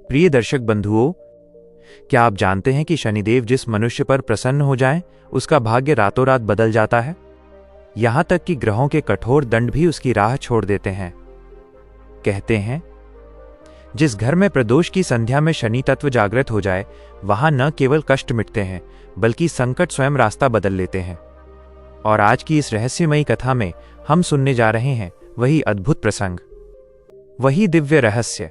प्रिय दर्शक बंधुओं, क्या आप जानते हैं कि शनिदेव जिस मनुष्य पर प्रसन्न हो जाएं, उसका भाग्य रातों रात बदल जाता है। यहां तक कि ग्रहों के कठोर दंड भी उसकी राह छोड़ देते हैं। कहते हैं, जिस घर में प्रदोष की संध्या में शनि तत्व जागृत हो जाए, वहां न केवल कष्ट मिटते हैं, बल्कि संकट स्वयं रास्ता बदल लेते हैं। और आज की इस रहस्यमयी कथा में हम सुनने जा रहे हैं वही अद्भुत प्रसंग, वही दिव्य रहस्य,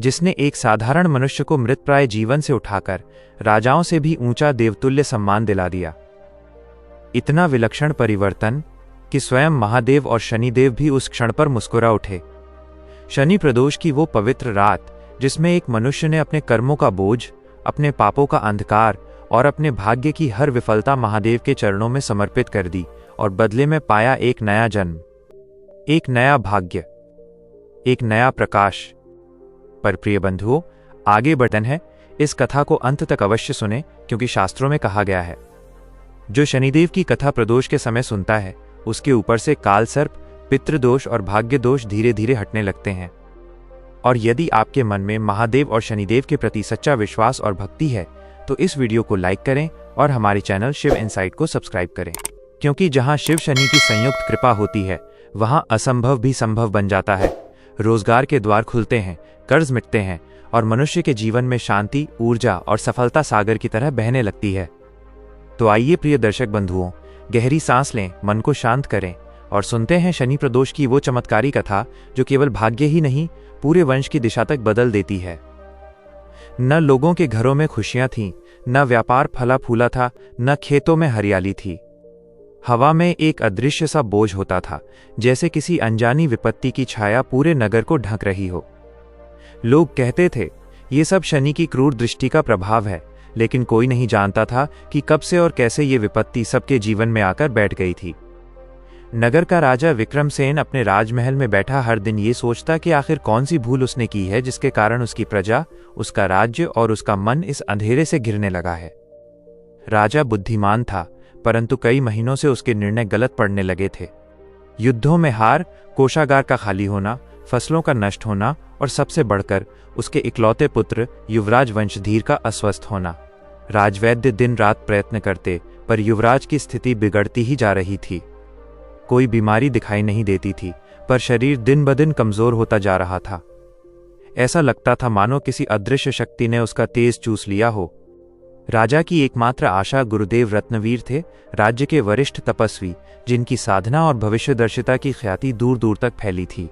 जिसने एक साधारण मनुष्य को मृतप्राय जीवन से उठाकर राजाओं से भी ऊंचा देवतुल्य सम्मान दिला दिया। इतना विलक्षण परिवर्तन कि स्वयं महादेव और शनिदेव भी उस क्षण पर मुस्कुरा उठे। शनि प्रदोष की वो पवित्र रात, जिसमें एक मनुष्य ने अपने कर्मों का बोझ, अपने पापों का अंधकार और अपने भाग्य की हर विफलता महादेव के चरणों में समर्पित कर दी और बदले में पाया एक नया जन्म, एक नया भाग्य, एक नया प्रकाश। पर प्रिय बंधुओं, आगे बढ़न है, इस कथा को अंत तक अवश्य सुने, क्योंकि शास्त्रों में कहा गया है, जो शनिदेव की कथा प्रदोष के समय सुनता है, उसके ऊपर से काल सर्प, पितृदोष और भाग्य दोष धीरे धीरे हटने लगते हैं। और यदि आपके मन में महादेव और शनिदेव के प्रति सच्चा विश्वास और भक्ति है, तो इस वीडियो को लाइक करें और हमारे चैनल शिव इनसाइट को सब्सक्राइब करें, क्योंकि जहां शिव शनि की संयुक्त कृपा होती है, वहां असंभव भी संभव बन जाता है। रोजगार के द्वार खुलते हैं, कर्ज मिटते हैं और मनुष्य के जीवन में शांति, ऊर्जा और सफलता सागर की तरह बहने लगती है। तो आइए प्रिय दर्शक बंधुओं, गहरी सांस लें, मन को शांत करें और सुनते हैं शनि प्रदोष की वो चमत्कारी कथा, जो केवल भाग्य ही नहीं, पूरे वंश की दिशा तक बदल देती है। न लोगों के घरों में खुशियां थीं, न व्यापार फला फूला था, न खेतों में हरियाली थी। हवा में एक अदृश्य सा बोझ होता था, जैसे किसी अनजानी विपत्ति की छाया पूरे नगर को ढक रही हो। लोग कहते थे, ये सब शनि की क्रूर दृष्टि का प्रभाव है, लेकिन कोई नहीं जानता था कि कब से और कैसे ये विपत्ति सबके जीवन में आकर बैठ गई थी। नगर का राजा विक्रमसेन अपने राजमहल में बैठा हर दिन ये सोचता कि आखिर कौन सी भूल उसने की है, जिसके कारण उसकी प्रजा, उसका राज्य और उसका मन इस अंधेरे से घिरने लगा है। राजा बुद्धिमान था, परंतु कई महीनों से उसके निर्णय गलत पड़ने लगे थे। युद्धों में हार, कोषागार का खाली होना, फसलों का नष्ट होना और सबसे बढ़कर उसके इकलौते पुत्र युवराज वंशधीर का अस्वस्थ होना। राजवैद्य दिन रात प्रयत्न करते, पर युवराज की स्थिति बिगड़ती ही जा रही थी। कोई बीमारी दिखाई नहीं देती थी, पर शरीर दिन ब दिन कमजोर होता जा रहा था। ऐसा लगता था मानो किसी अदृश्य शक्ति ने उसका तेज चूस लिया हो। राजा की एकमात्र आशा गुरुदेव रत्नवीर थे, राज्य के वरिष्ठ तपस्वी, जिनकी साधना और भविष्यदर्शिता की ख्याति दूर दूर तक फैली थी।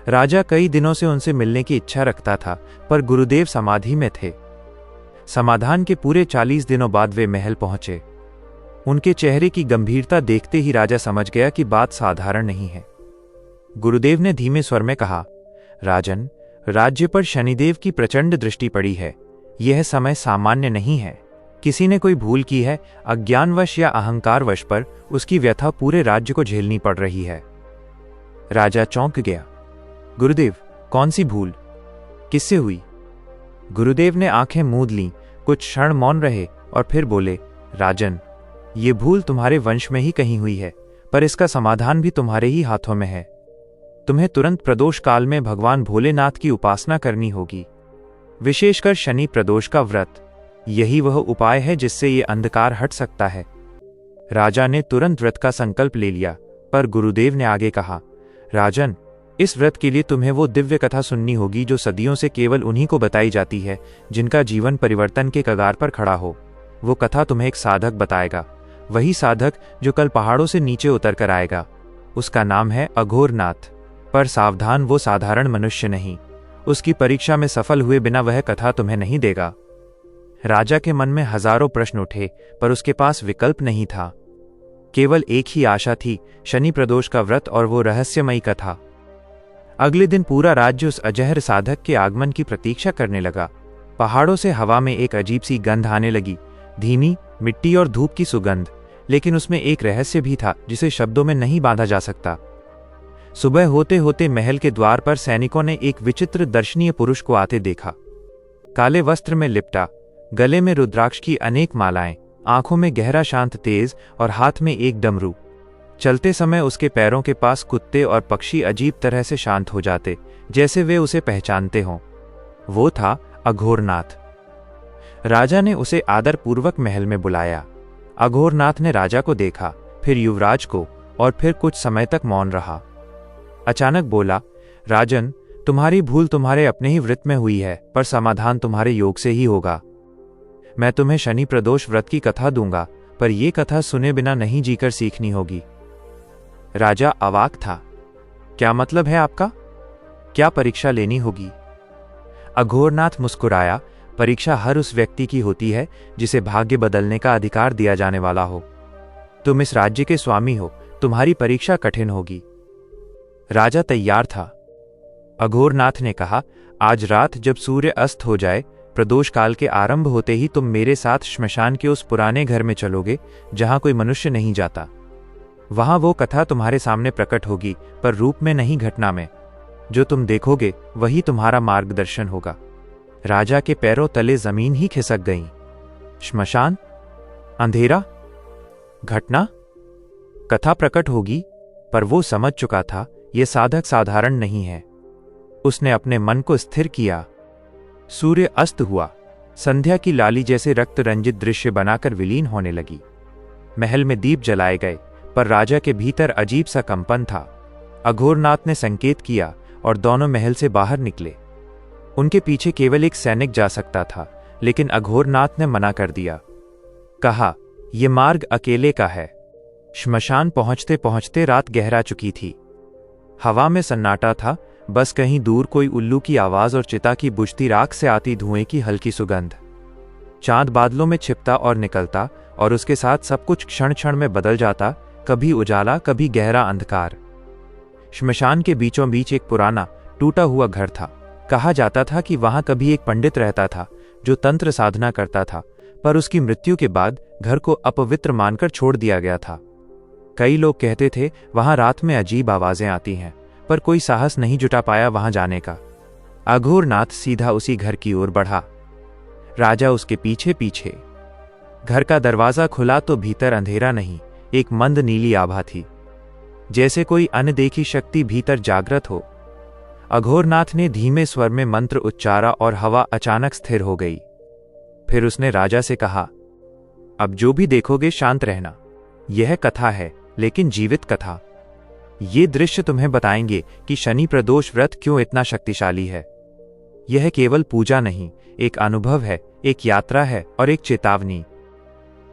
राजा कई दिनों से उनसे मिलने की इच्छा रखता था, पर गुरुदेव समाधि में थे। समाधान के पूरे 40 दिनों बाद वे महल पहुंचे। उनके चेहरे की गंभीरता देखते ही राजा समझ गया कि बात साधारण नहीं है। गुरुदेव ने धीमे स्वर में कहा, राजन, राज्य पर शनिदेव की प्रचंड दृष्टि पड़ी है। यह समय सामान्य नहीं है। किसी ने कोई भूल की है, अज्ञानवश या अहंकारवश, पर उसकी व्यथा पूरे राज्य को झेलनी पड़ रही है। राजा चौंक गया। गुरुदेव, कौन सी भूल? किससे हुई? गुरुदेव ने आंखें मूंद लीं, कुछ क्षण मौन रहे और फिर बोले, राजन, ये भूल तुम्हारे वंश में ही कहीं हुई है, पर इसका समाधान भी तुम्हारे ही हाथों में है। तुम्हें तुरंत प्रदोष काल में भगवान भोलेनाथ की उपासना करनी होगी, विशेषकर शनि प्रदोष का व्रत। यही वह उपाय है जिससे ये अंधकार हट सकता है। राजा ने तुरंत व्रत का संकल्प ले लिया, पर गुरुदेव ने आगे कहा, राजन, इस व्रत के लिए तुम्हें वो दिव्य कथा सुननी होगी जो सदियों से केवल उन्हीं को बताई जाती है, जिनका जीवन परिवर्तन के कगार पर खड़ा हो। वो कथा तुम्हें एक साधक बताएगा, वही साधक जो कल पहाड़ों से नीचे उतर कर आएगा। उसका नाम है अघोरनाथ। पर सावधान, वो साधारण मनुष्य नहीं। उसकी परीक्षा में सफल हुए बिना वह कथा तुम्हें नहीं देगा। राजा के मन में हजारों प्रश्न उठे, पर उसके पास विकल्प नहीं था। केवल एक ही आशा थी, शनि प्रदोष का व्रत और वो रहस्यमयी कथा। अगले दिन पूरा राज्य उस अजहर साधक के आगमन की प्रतीक्षा करने लगा। पहाड़ों से हवा में एक अजीब सी गंध आने लगी, धीमी, मिट्टी और धूप की सुगंध, लेकिन उसमें एक रहस्य भी था जिसे शब्दों में नहीं बांधा जा सकता। सुबह होते होते महल के द्वार पर सैनिकों ने एक विचित्र दर्शनीय पुरुष को आते देखा। काले वस्त्र में लिपटा, गले में रुद्राक्ष की अनेक मालाएं, आंखों में गहरा शांत तेज और हाथ में एक डमरू। चलते समय उसके पैरों के पास कुत्ते और पक्षी अजीब तरह से शांत हो जाते, जैसे वे उसे पहचानते हों। वो था अघोरनाथ। राजा ने उसे आदरपूर्वक महल में बुलाया। अघोरनाथ ने राजा को देखा, फिर युवराज को, और फिर कुछ समय तक मौन रहा। अचानक बोला, राजन, तुम्हारी भूल तुम्हारे अपने ही व्रत में हुई है, पर समाधान तुम्हारे योग से ही होगा। मैं तुम्हें शनि प्रदोष व्रत की कथा दूंगा, पर यह कथा सुने बिना नहीं जीकर सीखनी होगी। राजा अवाक था। क्या मतलब है आपका? क्या परीक्षा लेनी होगी? अघोरनाथ मुस्कुराया, परीक्षा हर उस व्यक्ति की होती है जिसे भाग्य बदलने का अधिकार दिया जाने वाला हो। तुम इस राज्य के स्वामी हो, तुम्हारी परीक्षा कठिन होगी। राजा तैयार था। अघोरनाथ ने कहा, आज रात जब सूर्य अस्त हो जाए, प्रदोष काल के आरंभ होते ही तुम मेरे साथ श्मशान के उस पुराने घर में चलोगे जहां कोई मनुष्य नहीं जाता। वहां वो कथा तुम्हारे सामने प्रकट होगी, पर रूप में नहीं, घटना में। जो तुम देखोगे वही तुम्हारा मार्गदर्शन होगा। राजा के पैरों तले जमीन ही खिसक गई। श्मशान, अंधेरा, घटना, कथा प्रकट होगी, पर वो समझ चुका था यह साधक साधारण नहीं है। उसने अपने मन को स्थिर किया। सूर्य अस्त हुआ। संध्या की लाली जैसे रक्त रंजित दृश्य बनाकर विलीन होने लगी। महल में दीप जलाए गए, पर राजा के भीतर अजीब सा कंपन था। अघोरनाथ ने संकेत किया और दोनों महल से बाहर निकले। उनके पीछे केवल एक सैनिक जा सकता था, लेकिन अघोरनाथ ने मना कर दिया। कहा, यह मार्ग अकेले का है। श्मशान पहुंचते पहुंचते रात गहरा चुकी थी। हवा में सन्नाटा था, बस कहीं दूर कोई उल्लू की आवाज और चिता की बुझती राख से आती धुएं की हल्की सुगंध। चांद बादलों में छिपता और निकलता, और उसके साथ सब कुछ क्षण क्षण में बदल जाता, कभी उजाला, कभी गहरा अंधकार। श्मशान के बीचों बीच एक पुराना टूटा हुआ घर था। कहा जाता था कि वहां कभी एक पंडित रहता था जो तंत्र साधना करता था, पर उसकी मृत्यु के बाद घर को अपवित्र मानकर छोड़ दिया गया था। कई लोग कहते थे वहां रात में अजीब आवाजें आती हैं, पर कोई साहस नहीं जुटा पाया वहां जाने का। अघोरनाथ सीधा उसी घर की ओर बढ़ा। राजा उसके पीछे पीछे। घर का दरवाजा खुला तो भीतर अंधेरा नहीं, एक मंद नीली आभा थी, जैसे कोई अनदेखी शक्ति भीतर जागृत हो। अघोरनाथ ने धीमे स्वर में मंत्र उच्चारा और हवा अचानक स्थिर हो गई। फिर उसने राजा से कहा, अब जो भी देखोगे शांत रहना। यह कथा है, लेकिन जीवित कथा। ये दृश्य तुम्हें बताएंगे कि शनि प्रदोष व्रत क्यों इतना शक्तिशाली है। यह केवल पूजा नहीं, एक अनुभव है, एक यात्रा है और एक चेतावनी।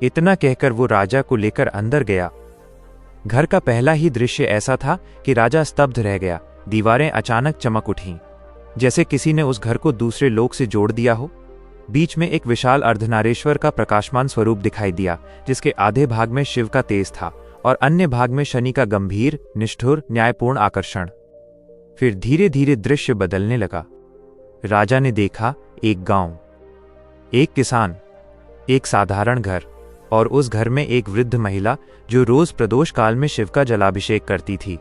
इतना कहकर वो राजा को लेकर अंदर गया। घर का पहला ही दृश्य ऐसा था कि राजा स्तब्ध रह गया। दीवारें अचानक चमक उठीं, जैसे किसी ने उस घर को दूसरे लोक से जोड़ दिया हो। बीच में एक विशाल अर्धनारेश्वर का प्रकाशमान स्वरूप दिखाई दिया, जिसके आधे भाग में शिव का तेज था और अन्य भाग में शनि का गंभीर, निष्ठुर, न्यायपूर्ण आकर्षण। फिर धीरे धीरे दृश्य बदलने लगा। राजा ने देखा एक गांव, एक किसान, एक साधारण घर, और उस घर में एक वृद्ध महिला जो रोज प्रदोष काल में शिव का जलाभिषेक करती थी।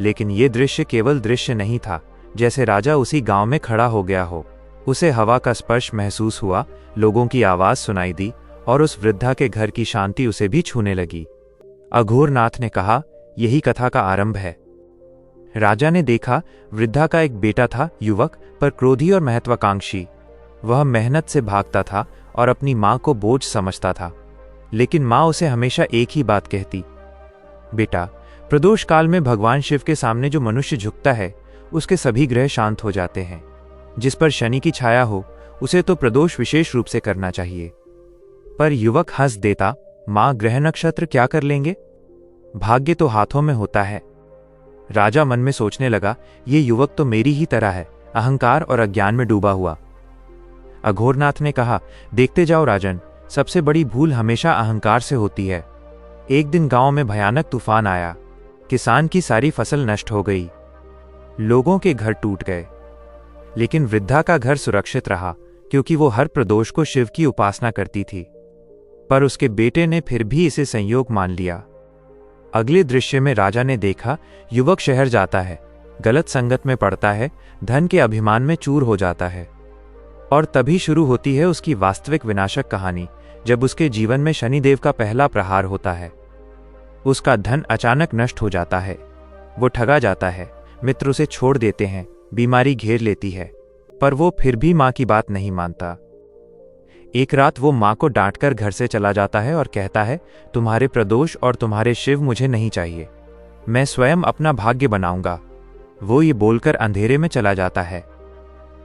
लेकिन यह दृश्य केवल दृश्य नहीं था, जैसे राजा उसी गांव में खड़ा हो गया हो। उसे हवा का स्पर्श महसूस हुआ, लोगों की आवाज सुनाई दी, और उस वृद्धा के घर की शांति उसे भी छूने लगी। अघोरनाथ ने कहा, यही कथा का आरंभ है। राजा ने देखा वृद्धा का एक बेटा था, युवक, पर क्रोधी और महत्वाकांक्षी। वह मेहनत से भागता था और अपनी मां को बोझ समझता था। लेकिन मां उसे हमेशा एक ही बात कहती, बेटा, प्रदोष काल में भगवान शिव के सामने जो मनुष्य झुकता है, उसके सभी ग्रह शांत हो जाते हैं। जिस पर शनि की छाया हो, उसे तो प्रदोष विशेष रूप से करना चाहिए। पर युवक हंस देता, मां, ग्रह नक्षत्र क्या कर लेंगे? भाग्य तो हाथों में होता है। राजा मन में सोचने लगा, ये युवक तो मेरी ही तरह है, अहंकार और अज्ञान में डूबा हुआ। अघोरनाथ ने कहा, देखते जाओ राजन, सबसे बड़ी भूल हमेशा अहंकार से होती है। एक दिन गांव में भयानक तूफान आया। किसान की सारी फसल नष्ट हो गई, लोगों के घर टूट गए। लेकिन वृद्धा का घर सुरक्षित रहा, क्योंकि वो हर प्रदोष को शिव की उपासना करती थी। पर उसके बेटे ने फिर भी इसे संयोग मान लिया। अगले दृश्य में राजा ने देखा, युवक शहर जाता है, गलत संगत में पड़ता है, धन के अभिमान में चूर हो जाता है। और तभी शुरू होती है उसकी वास्तविक विनाशक कहानी, जब उसके जीवन में शनिदेव का पहला प्रहार होता है। उसका धन अचानक नष्ट हो जाता है, वो ठगा जाता है, मित्र उसे छोड़ देते हैं, बीमारी घेर लेती है, पर वो फिर भी मां की बात नहीं मानता। एक रात वो मां को डांटकर घर से चला जाता है और कहता है, तुम्हारे प्रदोष और तुम्हारे शिव मुझे नहीं चाहिए, मैं स्वयं अपना भाग्य बनाऊंगा। वो ये बोलकर अंधेरे में चला जाता है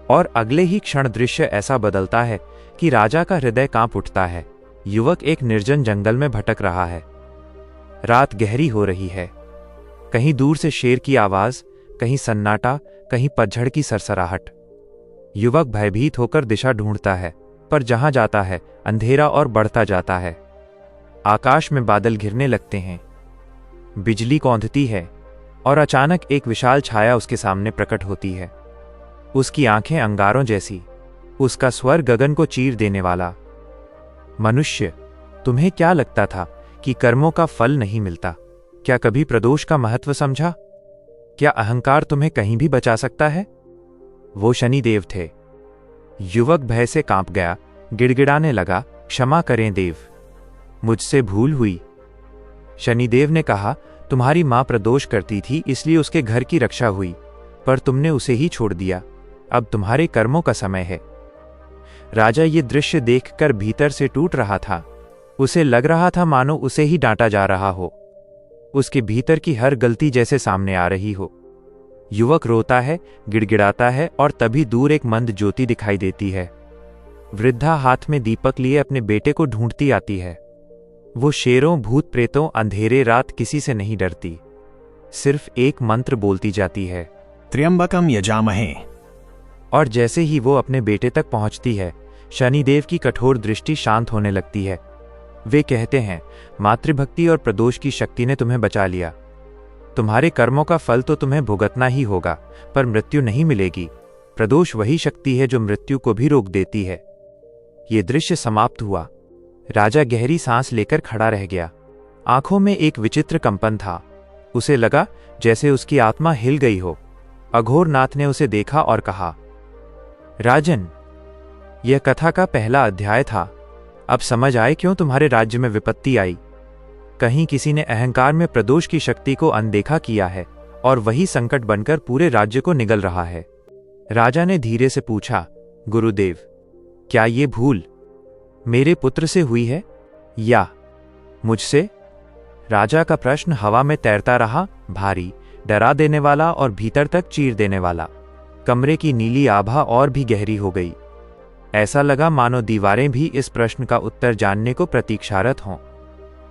और अगले ही क्षण दृश्य ऐसा बदलता है कि राजा का हृदय कांप उठता है। युवक एक निर्जन जंगल में भटक रहा है। रात गहरी हो रही है। कहीं दूर से शेर की आवाज, कहीं सन्नाटा, कहीं पतझड़ की सरसराहट। युवक भयभीत होकर दिशा ढूंढता है, पर जहां जाता है अंधेरा और बढ़ता जाता है। आकाश में बादल घिरने लगते हैं, बिजली कौंधती है और अचानक एक विशाल छाया उसके सामने प्रकट होती है। उसकी आंखें अंगारों जैसी, उसका स्वर गगन को चीर देने वाला। मनुष्य, तुम्हें क्या लगता था कि कर्मों का फल नहीं मिलता? क्या कभी प्रदोष का महत्व समझा? क्या अहंकार तुम्हें कहीं भी बचा सकता है? वो शनिदेव थे। युवक भय से कांप गया, गिड़गिड़ाने लगा, क्षमा करें देव, मुझसे भूल हुई। शनिदेव ने कहा, तुम्हारी मां प्रदोष करती थी इसलिए उसके घर की रक्षा हुई, पर तुमने उसे ही छोड़ दिया। अब तुम्हारे कर्मों का समय है। राजा ये दृश्य देखकर भीतर से टूट रहा था। उसे लग रहा था मानो उसे ही डांटा जा रहा हो, उसके भीतर की हर गलती जैसे सामने आ रही हो। युवक रोता है, गिड़गिड़ाता है और तभी दूर एक मंद ज्योति दिखाई देती है। वृद्धा हाथ में दीपक लिए अपने बेटे को ढूंढती आती है। वो शेरों, भूत प्रेतों, अंधेरे रात किसी से नहीं डरती, सिर्फ एक मंत्र बोलती जाती है, त्र्यंबकम यजामहे। और जैसे ही वो अपने बेटे तक पहुंचती है, शनिदेव की कठोर दृष्टि शांत होने लगती है। वे कहते हैं, मातृभक्ति और प्रदोष की शक्ति ने तुम्हें बचा लिया। तुम्हारे कर्मों का फल तो तुम्हें भुगतना ही होगा, पर मृत्यु नहीं मिलेगी। प्रदोष वही शक्ति है जो मृत्यु को भी रोक देती है। ये दृश्य समाप्त हुआ। राजा गहरी सांस लेकर खड़ा रह गया। आंखों में एक विचित्र कंपन था। उसे लगा जैसे उसकी आत्मा हिल गई हो। अघोरनाथ ने उसे देखा और कहा, राजन, यह कथा का पहला अध्याय था। अब समझ आए क्यों तुम्हारे राज्य में विपत्ति आई। कहीं किसी ने अहंकार में प्रदोष की शक्ति को अनदेखा किया है और वही संकट बनकर पूरे राज्य को निगल रहा है। राजा ने धीरे से पूछा, गुरुदेव, क्या ये भूल मेरे पुत्र से हुई है या मुझसे? राजा का प्रश्न हवा में तैरता रहा, भारी, डरा देने वाला और भीतर तक चीर देने वाला। कमरे की नीली आभा और भी गहरी हो गई। ऐसा लगा मानो दीवारें भी इस प्रश्न का उत्तर जानने को प्रतीक्षारत हों।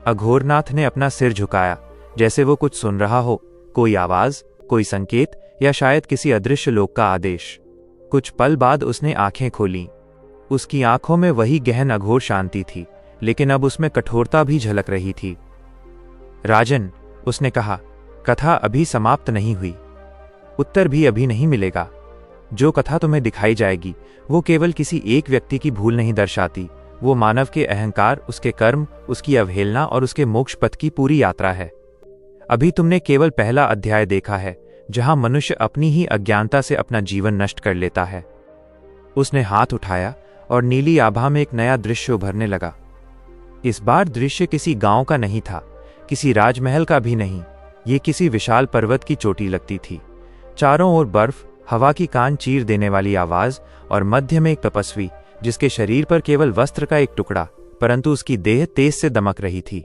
अघोरनाथ ने अपना सिर झुकाया, जैसे वो कुछ सुन रहा हो, कोई आवाज, कोई संकेत, या शायद किसी अदृश्य लोक का आदेश। कुछ पल बाद उसने आंखें खोलीं। उसकी आंखों में वही गहन अघोर शांति थी, लेकिन अब उसमें कठोरता भी झलक रही थी। राजन, उसने कहा, कथा अभी समाप्त नहीं हुई। उत्तर भी अभी नहीं मिलेगा। जो कथा तुम्हें दिखाई जाएगी वो केवल किसी एक व्यक्ति की भूल नहीं दर्शाती। वो मानव के अहंकार, उसके कर्म, उसकी अवहेलना और उसके मोक्ष पथ की पूरी यात्रा है। अभी तुमने केवल पहला अध्याय देखा है, जहां मनुष्य अपनी ही अज्ञानता से अपना जीवन नष्ट कर लेता है। उसने हाथ उठाया और नीली आभा में एक नया दृश्य उभरने लगा। इस बार दृश्य किसी गांव का नहीं था, किसी राजमहल का भी नहीं। ये किसी विशाल पर्वत की चोटी लगती थी। चारों ओर बर्फ, हवा की कान चीर देने वाली आवाज और मध्य में एक तपस्वी, जिसके शरीर पर केवल वस्त्र का एक टुकड़ा, परंतु उसकी देह तेज से दमक रही थी।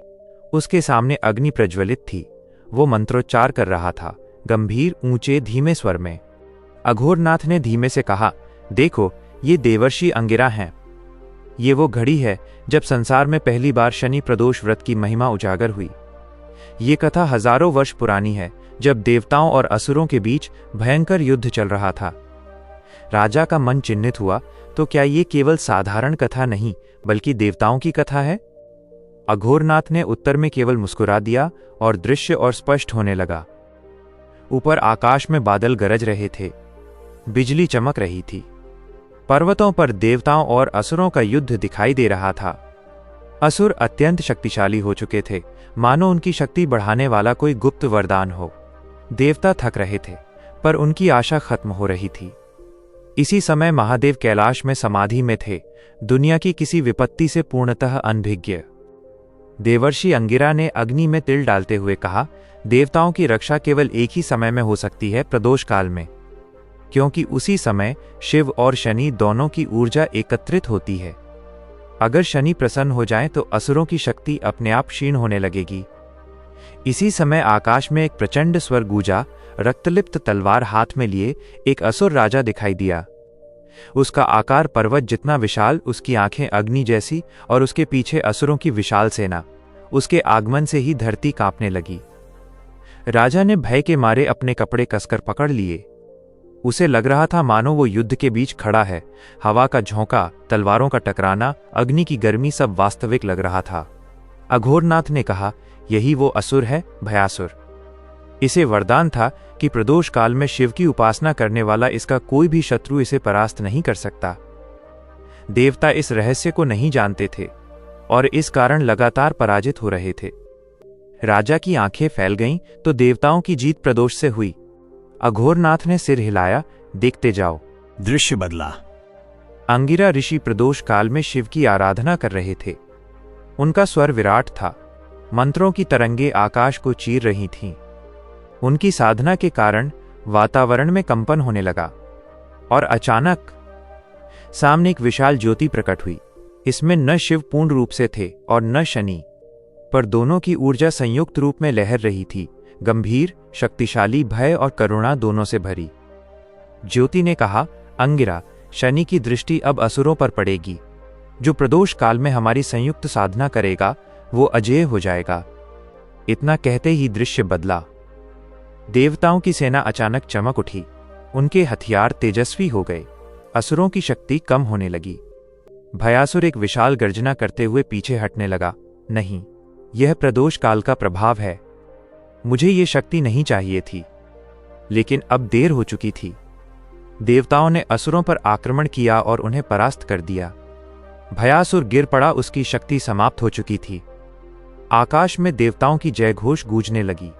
उसके सामने अग्नि प्रज्वलित थी। वो मंत्रोच्चार कर रहा था, गंभीर, ऊंचे, धीमे स्वर में। अघोरनाथ ने धीमे से कहा, देखो, ये देवर्षि अंगिरा हैं। ये वो घड़ी है जब संसार में पहली बार शनि प्रदोष व्रत की महिमा उजागर हुई। ये कथा हजारों वर्ष पुरानी है, जब देवताओं और असुरों के बीच भयंकर युद्ध चल रहा था। राजा का मन चिन्हित हुआ, तो क्या ये केवल साधारण कथा नहीं बल्कि देवताओं की कथा है? अघोरनाथ ने उत्तर में केवल मुस्कुरा दिया और दृश्य और स्पष्ट होने लगा। ऊपर आकाश में बादल गरज रहे थे, बिजली चमक रही थी। पर्वतों पर देवताओं और असुरों का युद्ध दिखाई दे रहा था। असुर अत्यंत शक्तिशाली हो चुके थे, मानो उनकी शक्ति बढ़ाने वाला कोई गुप्त वरदान हो। देवता थक रहे थे, पर उनकी आशा खत्म हो रही थी। इसी समय महादेव कैलाश में समाधि में थे, दुनिया की किसी विपत्ति से पूर्णतः अनभिज्ञ। देवर्षि अंगिरा ने अग्नि में तिल डालते हुए कहा, देवताओं की रक्षा केवल एक ही समय में हो सकती है, प्रदोष काल में। क्योंकि उसी समय शिव और शनि दोनों की ऊर्जा एकत्रित होती है। अगर शनि प्रसन्न हो जाएं तो असुरों की शक्ति अपने आप क्षीण होने लगेगी। इसी समय आकाश में एक प्रचंड स्वर गूंजा। रक्तलिप्त तलवार हाथ में लिए एक असुर राजा दिखाई दिया। उसका आकार पर्वत जितना विशाल, उसकी आंखें अग्नि जैसी और उसके पीछे असुरों की विशाल सेना। उसके आगमन से ही धरती कांपने लगी। राजा ने भय के मारे अपने कपड़े कसकर पकड़ लिए। उसे लग रहा था मानो वो युद्ध के बीच खड़ा है। हवा का झोंका, तलवारों का टकराना, अग्नि की गर्मी सब वास्तविक लग रहा था। अघोरनाथ ने कहा, यही वो असुर है, भयासुर। इसे वरदान था कि प्रदोष काल में शिव की उपासना करने वाला इसका कोई भी शत्रु इसे परास्त नहीं कर सकता। देवता इस रहस्य को नहीं जानते थे और इस कारण लगातार पराजित हो रहे थे। राजा की आंखें फैल गईं तो देवताओं की जीत प्रदोष से हुई। अघोरनाथ ने सिर हिलाया, देखते जाओ। दृश्य बदला। अंगिरा ऋषि प्रदोष काल में शिव की आराधना कर रहे थे। उनका स्वर विराट था। मंत्रों की तरंगे आकाश को चीर रही थीं। उनकी साधना के कारण वातावरण में कंपन होने लगा और अचानक सामने एक विशाल ज्योति प्रकट हुई। इसमें न शिव पूर्ण रूप से थे और न शनि, पर दोनों की ऊर्जा संयुक्त रूप में लहर रही थी, गंभीर, शक्तिशाली, भय और करुणा दोनों से भरी। ज्योति ने कहा, अंगिरा, शनि की दृष्टि अब असुरों पर पड़ेगी। जो प्रदोष काल में हमारी संयुक्त साधना करेगा वो अजेय हो जाएगा। इतना कहते ही दृश्य बदला। देवताओं की सेना अचानक चमक उठी। उनके हथियार तेजस्वी हो गए। असुरों की शक्ति कम होने लगी। भयासुर एक विशाल गर्जना करते हुए पीछे हटने लगा। नहीं, यह प्रदोष काल का प्रभाव है। मुझे ये शक्ति नहीं चाहिए थी, लेकिन अब देर हो चुकी थी। देवताओं ने असुरों पर आक्रमण किया और उन्हें परास्त कर दिया। भयासुर गिर पड़ा, उसकी शक्ति समाप्त हो चुकी थी। आकाश में देवताओं की जयघोष गूंजने लगी।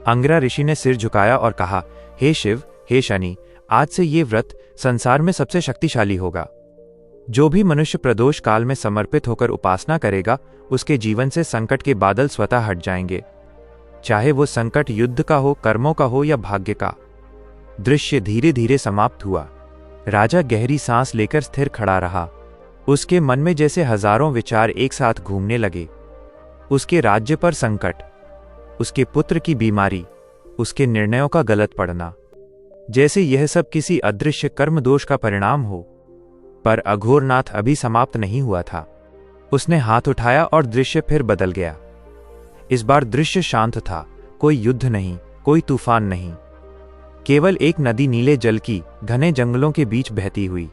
अंगिरा ऋषि ने सिर झुकाया और कहा, हे शिव, हे शनि, आज से ये व्रत संसार में सबसे शक्तिशाली होगा। जो भी मनुष्य प्रदोष काल में समर्पित होकर उपासना करेगा, उसके जीवन से संकट के बादल स्वतः हट जाएंगे, चाहे वो संकट युद्ध का हो, कर्मों का हो या भाग्य का। दृश्य धीरे धीरे समाप्त हुआ। राजा गहरी सांस लेकर स्थिर खड़ा रहा। उसके मन में जैसे हजारों विचार एक साथ घूमने लगे। उसके राज्य पर संकट, उसके पुत्र की बीमारी, उसके निर्णयों का गलत पड़ना, जैसे यह सब किसी अदृश्य कर्म दोष का परिणाम हो। पर अघोरनाथ अभी समाप्त नहीं हुआ था। उसने हाथ उठाया और दृश्य फिर बदल गया। इस बार दृश्य शांत था। कोई युद्ध नहीं, कोई तूफान नहीं, केवल एक नदी नीले जल की घने जंगलों के बीच बहती हुई।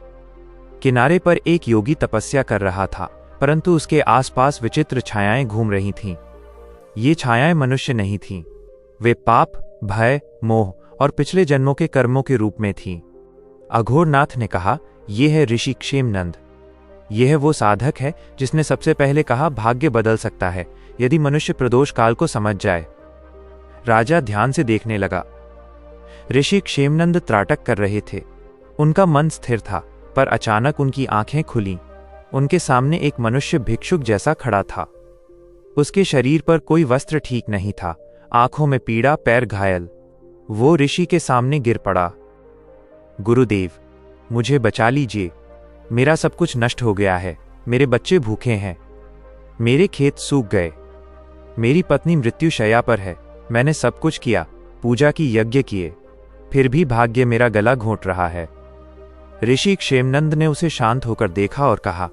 किनारे पर एक योगी तपस्या कर रहा था, परंतु उसके आसपास विचित्र छायाएं घूम रही थीं। ये छायाएं मनुष्य नहीं थीं। वे पाप, भय, मोह और पिछले जन्मों के कर्मों के रूप में थीं। अघोरनाथ ने कहा, यह है ऋषि क्षेमनंद। यह वो साधक है जिसने सबसे पहले कहा, भाग्य बदल सकता है यदि मनुष्य प्रदोष काल को समझ जाए। राजा ध्यान से देखने लगा। ऋषि क्षेमनंद त्राटक कर रहे थे। उनका मन स्थिर था, पर अचानक उनकी आंखें खुलीं। उनके सामने एक मनुष्य भिक्षुक जैसा खड़ा था। उसके शरीर पर कोई वस्त्र ठीक नहीं था, आंखों में पीड़ा, पैर घायल। वो ऋषि के सामने गिर पड़ा। गुरुदेव, मुझे बचा लीजिए। मेरा सब कुछ नष्ट हो गया है। मेरे बच्चे भूखे हैं। मेरे खेत सूख गए। मेरी पत्नी मृत्युशैया पर है। मैंने सब कुछ किया, पूजा की, यज्ञ किए, फिर भी भाग्य मेरा गला घोंट रहा है। ऋषि क्षेमनंद ने उसे शांत होकर देखा और कहा,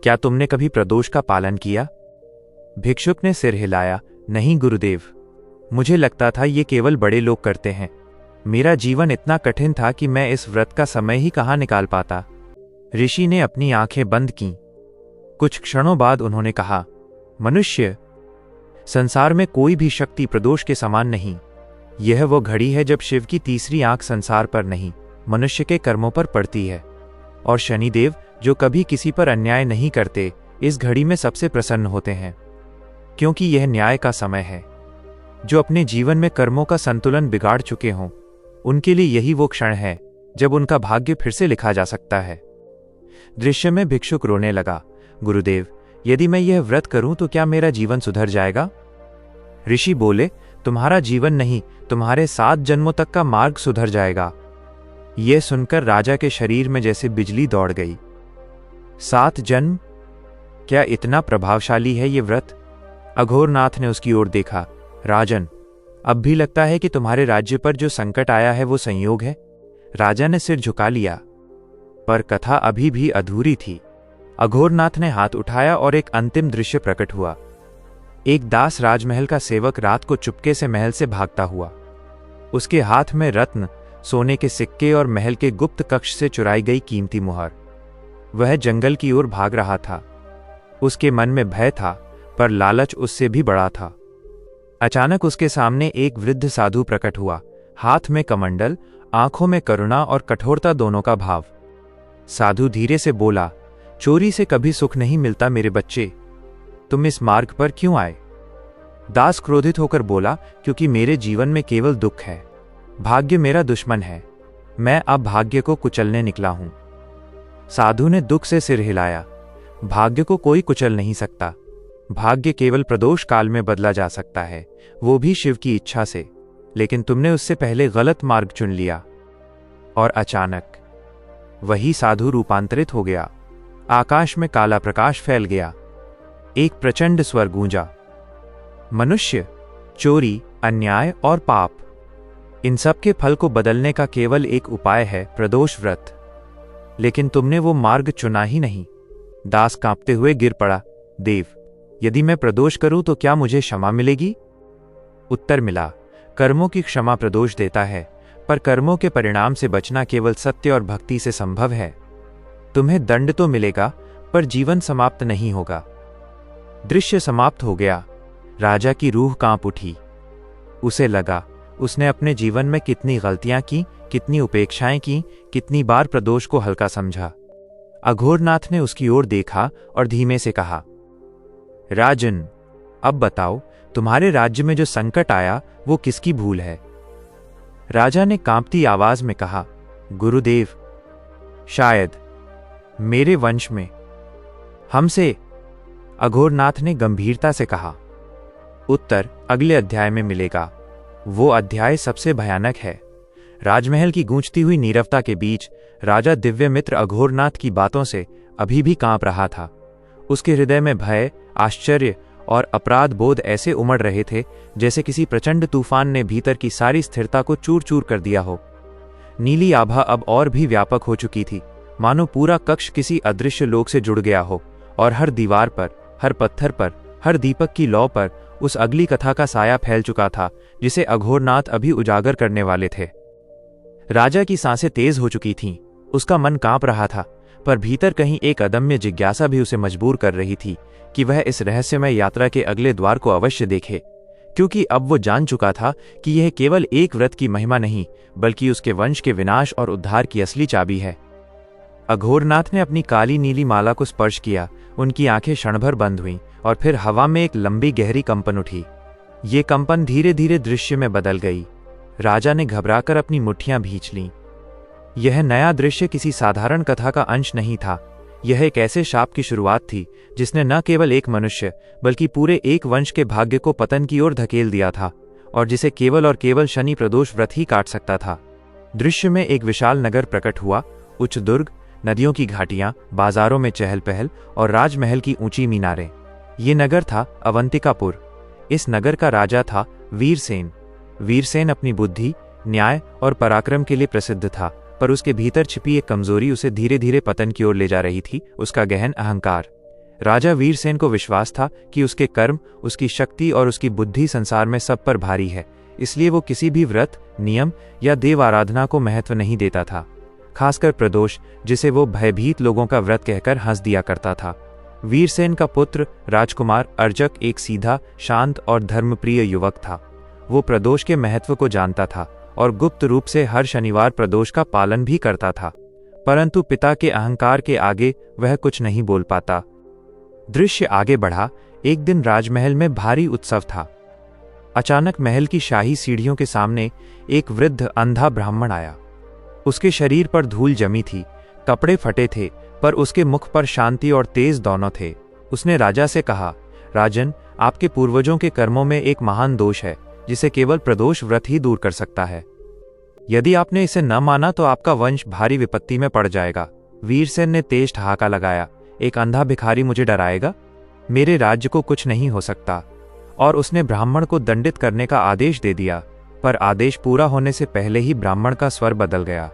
क्या तुमने कभी प्रदोष का पालन किया? भिक्षुक ने सिर हिलाया, नहीं गुरुदेव, मुझे लगता था ये केवल बड़े लोग करते हैं। मेरा जीवन इतना कठिन था कि मैं इस व्रत का समय ही कहाँ निकाल पाता। ऋषि ने अपनी आंखें बंद कीं। कुछ क्षणों बाद उन्होंने कहा, मनुष्य, संसार में कोई भी शक्ति प्रदोष के समान नहीं। यह वो घड़ी है जब शिव की तीसरी आंख संसार पर नहीं, मनुष्य के कर्मों पर पड़ती है। और शनिदेव, जो कभी किसी पर अन्याय नहीं करते, इस घड़ी में सबसे प्रसन्न होते हैं, क्योंकि यह न्याय का समय है। जो अपने जीवन में कर्मों का संतुलन बिगाड़ चुके हों, उनके लिए यही वो क्षण है जब उनका भाग्य फिर से लिखा जा सकता है। दृश्य में भिक्षुक रोने लगा, गुरुदेव, यदि मैं यह व्रत करूं तो क्या मेरा जीवन सुधर जाएगा? ऋषि बोले, तुम्हारा जीवन नहीं, तुम्हारे 7 जन्मों तक का मार्ग सुधर जाएगा। यह सुनकर राजा के शरीर में जैसे बिजली दौड़ गई। 7 जन्म, क्या इतना प्रभावशाली है ये व्रत? अघोरनाथ ने उसकी ओर देखा। राजन, अब भी लगता है कि तुम्हारे राज्य पर जो संकट आया है वो संयोग है? राजा ने सिर झुका लिया, पर कथा अभी भी अधूरी थी। अघोरनाथ ने हाथ उठाया और एक अंतिम दृश्य प्रकट हुआ। एक दास राजमहल का सेवक रात को चुपके से महल से भागता हुआ। उसके हाथ में रत्न, सोने के सिक्के और महल के गुप्त कक्ष से चुराई गई कीमती मुहर। वह जंगल की ओर भाग रहा था। उसके मन में भय था, पर लालच उससे भी बड़ा था। अचानक उसके सामने एक वृद्ध साधु प्रकट हुआ, हाथ में कमंडल, आंखों में करुणा और कठोरता दोनों का भाव। साधु धीरे से बोला, चोरी से कभी सुख नहीं मिलता मेरे बच्चे, तुम इस मार्ग पर क्यों आए? दास क्रोधित होकर बोला, क्योंकि मेरे जीवन में केवल दुख है। भाग्य मेरा दुश्मन है, मैं अब भाग्य को कुचलने निकला हूं। साधु ने दुख से सिर हिलाया। भाग्य को कोई कुचल नहीं सकता। भाग्य केवल प्रदोष काल में बदला जा सकता है, वो भी शिव की इच्छा से। लेकिन तुमने उससे पहले गलत मार्ग चुन लिया। और अचानक वही साधु रूपांतरित हो गया। आकाश में काला प्रकाश फैल गया। एक प्रचंड स्वर गूंजा, मनुष्य, चोरी, अन्याय और पाप, इन सब के फल को बदलने का केवल एक उपाय है, प्रदोष व्रत। लेकिन तुमने वो मार्ग चुना ही नहीं। दास कांपते हुए गिर पड़ा, देव, यदि मैं प्रदोष करूं तो क्या मुझे क्षमा मिलेगी? उत्तर मिला, कर्मों की क्षमा प्रदोष देता है, पर कर्मों के परिणाम से बचना केवल सत्य और भक्ति से संभव है। तुम्हें दंड तो मिलेगा, पर जीवन समाप्त नहीं होगा। दृश्य समाप्त हो गया। राजा की रूह कांप उठी। उसे लगा, उसने अपने जीवन में कितनी गलतियां की, कितनी उपेक्षाएं की, कितनी बार प्रदोष को हल्का समझा। अघोरनाथ ने उसकी ओर देखा और धीमे से कहा, राजन, अब बताओ, तुम्हारे राज्य में जो संकट आया वो किसकी भूल है? राजा ने कांपती आवाज में कहा, गुरुदेव, शायद मेरे वंश में, हमसे। अघोरनाथ ने गंभीरता से कहा, उत्तर अगले अध्याय में मिलेगा। वो अध्याय सबसे भयानक है। राजमहल की गूंजती हुई नीरवता के बीच राजा दिव्यमित्र अघोरनाथ की बातों से अभी भी कांप रहा था। उसके हृदय में भय, आश्चर्य और अपराध बोध ऐसे उमड़ रहे थे जैसे किसी प्रचंड तूफान ने भीतर की सारी स्थिरता को चूर चूर कर दिया हो। नीली आभा अब और भी व्यापक हो चुकी थी, मानो पूरा कक्ष किसी अदृश्य लोक से जुड़ गया हो, और हर दीवार पर, हर पत्थर पर, हर दीपक की लौ पर उस अगली कथा का साया फैल चुका था जिसे अघोरनाथ अभी उजागर करने वाले थे। राजा की सांसें तेज हो चुकी थीं, उसका मन कांप रहा था, पर भीतर कहीं एक अदम्य जिज्ञासा भी उसे मजबूर कर रही थी कि वह इस रहस्यमय यात्रा के अगले द्वार को अवश्य देखे, क्योंकि अब वो जान चुका था कि यह केवल एक व्रत की महिमा नहीं, बल्कि उसके वंश के विनाश और उद्धार की असली चाबी है। अघोरनाथ ने अपनी काली नीली माला को स्पर्श किया। उनकी आंखें क्षणभर बंद हुईं और फिर हवा में एक लंबी गहरी कंपन उठी। ये कंपन धीरे धीरे दृश्य में बदल गई। राजा ने घबराकर अपनी मुट्ठियां भींच लीं। यह नया दृश्य किसी साधारण कथा का अंश नहीं था। यह एक ऐसे शाप की शुरुआत थी जिसने न केवल एक मनुष्य बल्कि पूरे एक वंश के भाग्य को पतन की ओर धकेल दिया था, और जिसे केवल और केवल शनि प्रदोष व्रत ही काट सकता था। दृश्य में एक विशाल नगर प्रकट हुआ। उच्च दुर्ग, नदियों की घाटियां, बाजारों में चहल पहल और राजमहल की ऊंची मीनारें। ये नगर था अवंतिकापुर। इस नगर का राजा था वीरसेन। वीरसेन अपनी बुद्धि, न्याय और पराक्रम के लिए प्रसिद्ध था, पर उसके भीतर छिपी एक कमजोरी उसे धीरे धीरे पतन की ओर ले जा रही थी, उसका गहन अहंकार। राजा वीरसेन को विश्वास था कि उसके कर्म, उसकी शक्ति और उसकी बुद्धि संसार में सब पर भारी है, इसलिए वो किसी भी व्रत, नियम या देव आराधना को महत्व नहीं देता था, खासकर प्रदोष, जिसे वो भयभीत लोगों का व्रत कहकर हंस दिया करता था। वीरसेन का पुत्र राजकुमार अर्जक एक सीधा, शांत और धर्मप्रिय युवक था। वो प्रदोष के महत्व को जानता था और गुप्त रूप से हर शनिवार प्रदोष का पालन भी करता था, परंतु पिता के अहंकार के आगे वह कुछ नहीं बोल पाता। दृश्य आगे बढ़ा। एक दिन राजमहल में भारी उत्सव था। अचानक महल की शाही सीढ़ियों के सामने एक वृद्ध अंधा ब्राह्मण आया। उसके शरीर पर धूल जमी थी, कपड़े फटे थे, पर उसके मुख पर शांति और तेज दोनों थे। उसने राजा से कहा, राजन, आपके पूर्वजों के कर्मों में एक महान दोष है जिसे केवल प्रदोष व्रत ही दूर कर सकता है। यदि आपने इसे न माना तो आपका वंश भारी विपत्ति में पड़ जाएगा। वीरसेन ने तेज ठहाका लगाया, एक अंधा भिखारी मुझे डराएगा? मेरे राज्य को कुछ नहीं हो सकता। और उसने ब्राह्मण को दंडित करने का आदेश दे दिया, पर आदेश पूरा होने से पहले ही ब्राह्मण का स्वर बदल गया।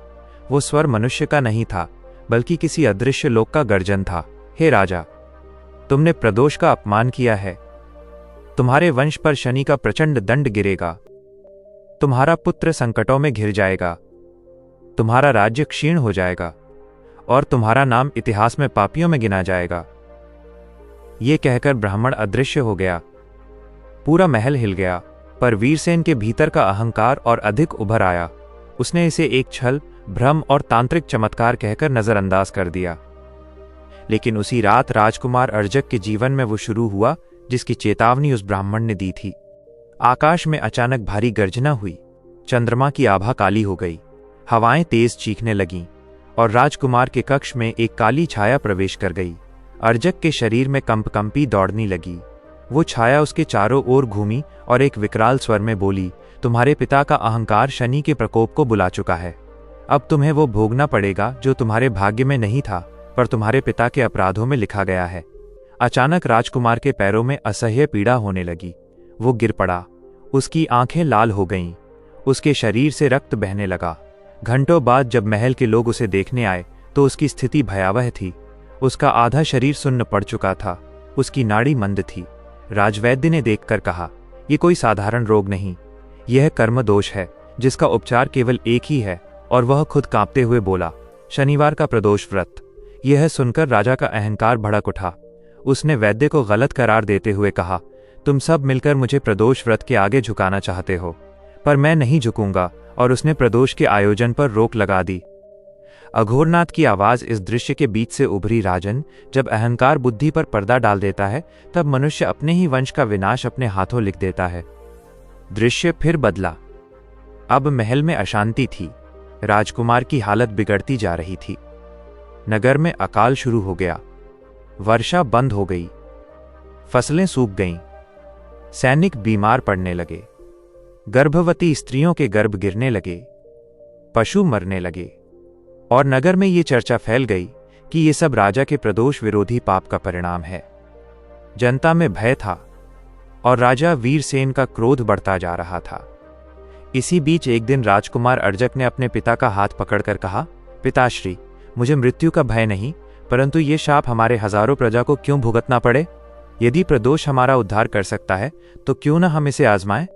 वो स्वर मनुष्य का नहीं था, बल्कि किसी अदृश्य लोक का गर्जन था। हे राजा, तुमने प्रदोष का अपमान किया है। तुम्हारे वंश पर शनि का प्रचंड दंड गिरेगा। तुम्हारा पुत्र संकटों में घिर जाएगा। तुम्हारा राज्य क्षीण हो जाएगा और तुम्हारा नाम इतिहास में पापियों में गिना जाएगा। ये कहकर ब्राह्मण अदृश्य हो गया। पूरा महल हिल गया, पर वीरसेन के भीतर का अहंकार और अधिक उभर आया। उसने इसे एक छल, भ्रम और तांत्रिक चमत्कार कहकर नजरअंदाज कर दिया। लेकिन उसी रात राजकुमार अर्जक के जीवन में वो शुरू हुआ जिसकी चेतावनी उस ब्राह्मण ने दी थी। आकाश में अचानक भारी गर्जना हुई, चंद्रमा की आभा काली हो गई, हवाएं तेज चीखने लगीं और राजकुमार के कक्ष में एक काली छाया प्रवेश कर गई। अर्जक के शरीर में कंपकंपी दौड़ने लगी। वो छाया उसके चारों ओर घूमी और एक विकराल स्वर में बोली, तुम्हारे पिता का अहंकार शनि के प्रकोप को बुला चुका है। अब तुम्हें वो भोगना पड़ेगा जो तुम्हारे भाग्य में नहीं था, पर तुम्हारे पिता के अपराधों में लिखा गया है। अचानक राजकुमार के पैरों में असह्य पीड़ा होने लगी। वो गिर पड़ा। उसकी आंखें लाल हो गईं। उसके शरीर से रक्त बहने लगा। घंटों बाद जब महल के लोग उसे देखने आए तो उसकी स्थिति भयावह थी। उसका आधा शरीर सुन्न पड़ चुका था। उसकी नाड़ी मंद थी। राजवैद्य ने देखकर कहा, यह कोई साधारण रोग नहीं, यह कर्म दोष है जिसका उपचार केवल एक ही है। और वह खुद कांपते हुए बोला, शनिवार का प्रदोष व्रत। यह सुनकर राजा का अहंकार भड़क उठा। उसने वैद्य को गलत करार देते हुए कहा, तुम सब मिलकर मुझे प्रदोष व्रत के आगे झुकाना चाहते हो, पर मैं नहीं झुकूंगा। और उसने प्रदोष के आयोजन पर रोक लगा दी। अघोरनाथ की आवाज इस दृश्य के बीच से उभरी, राजन, जब अहंकार बुद्धि पर पर्दा डाल देता है तब मनुष्य अपने ही वंश का विनाश अपने हाथों लिख देता है। दृश्य फिर बदला। अब महल में अशांति थी। राजकुमार की हालत बिगड़ती जा रही थी। नगर में अकाल शुरू हो गया। वर्षा बंद हो गई। फसलें सूख गईं। सैनिक बीमार पड़ने लगे। गर्भवती स्त्रियों के गर्भ गिरने लगे। पशु मरने लगे। और नगर में ये चर्चा फैल गई कि ये सब राजा के प्रदोष विरोधी पाप का परिणाम है। जनता में भय था और राजा वीरसेन का क्रोध बढ़ता जा रहा था। इसी बीच एक दिन राजकुमार अर्जक ने अपने पिता का हाथ पकड़कर कहा, पिताश्री, मुझे मृत्यु का भय नहीं, परंतु ये शाप हमारे हजारों प्रजा को क्यों भुगतना पड़े? यदि प्रदोष हमारा उद्धार कर सकता है तो क्यों न हम इसे आजमाएं?